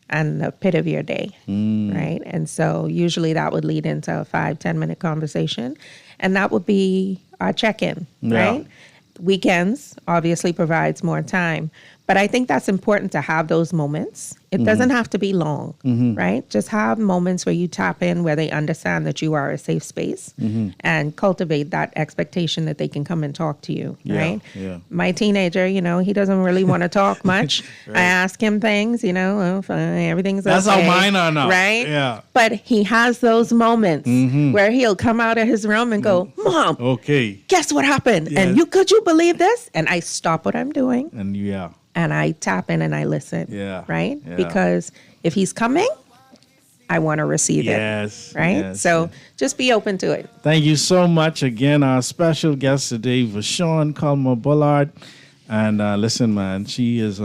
and the pit of your day, right? And so usually that would lead into a 5-10 minute conversation. And that would be our check-in, right? Weekends obviously provides more time. But I think that's important to have those moments. It doesn't have to be long, right? Just have moments where you tap in, where they understand that you are a safe space and cultivate that expectation that they can come and talk to you, right? Yeah. My teenager, he doesn't really want to talk much. Right. I ask him things, everything's That's okay. how mine are now. Right? Yeah. But he has those moments where he'll come out of his room and go, Mom, okay, guess what happened? Yes. And could you believe this? And I stop what I'm doing. And And I tap in and I listen. Yeah. Right? Yeah. Because if he's coming, I want to receive it. Yes. Right? Yes. So just be open to it. Thank you so much. Again, our special guest today, Vashon Culmer Bullard. And listen, man, she is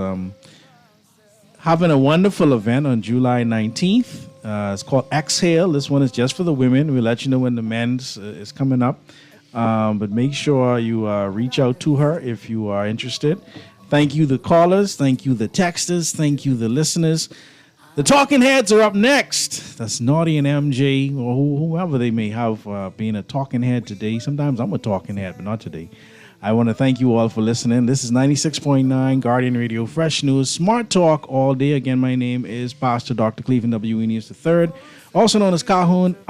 having a wonderful event on July 19th. It's called Exhale. This one is just for the women. We'll let you know when the men's is coming up. But make sure you reach out to her if you are interested. Thank you, the callers. Thank you, the texters. Thank you, the listeners. The Talking Heads are up next. That's Naughty and MJ, or whoever they may have being a talking head today. Sometimes I'm a talking head, but not today. I want to thank you all for listening. This is 96.9 Guardian Radio Fresh News, Smart Talk all day. Again, my name is Pastor Dr. Cleveland W. Eneas III, also known as Calhoun.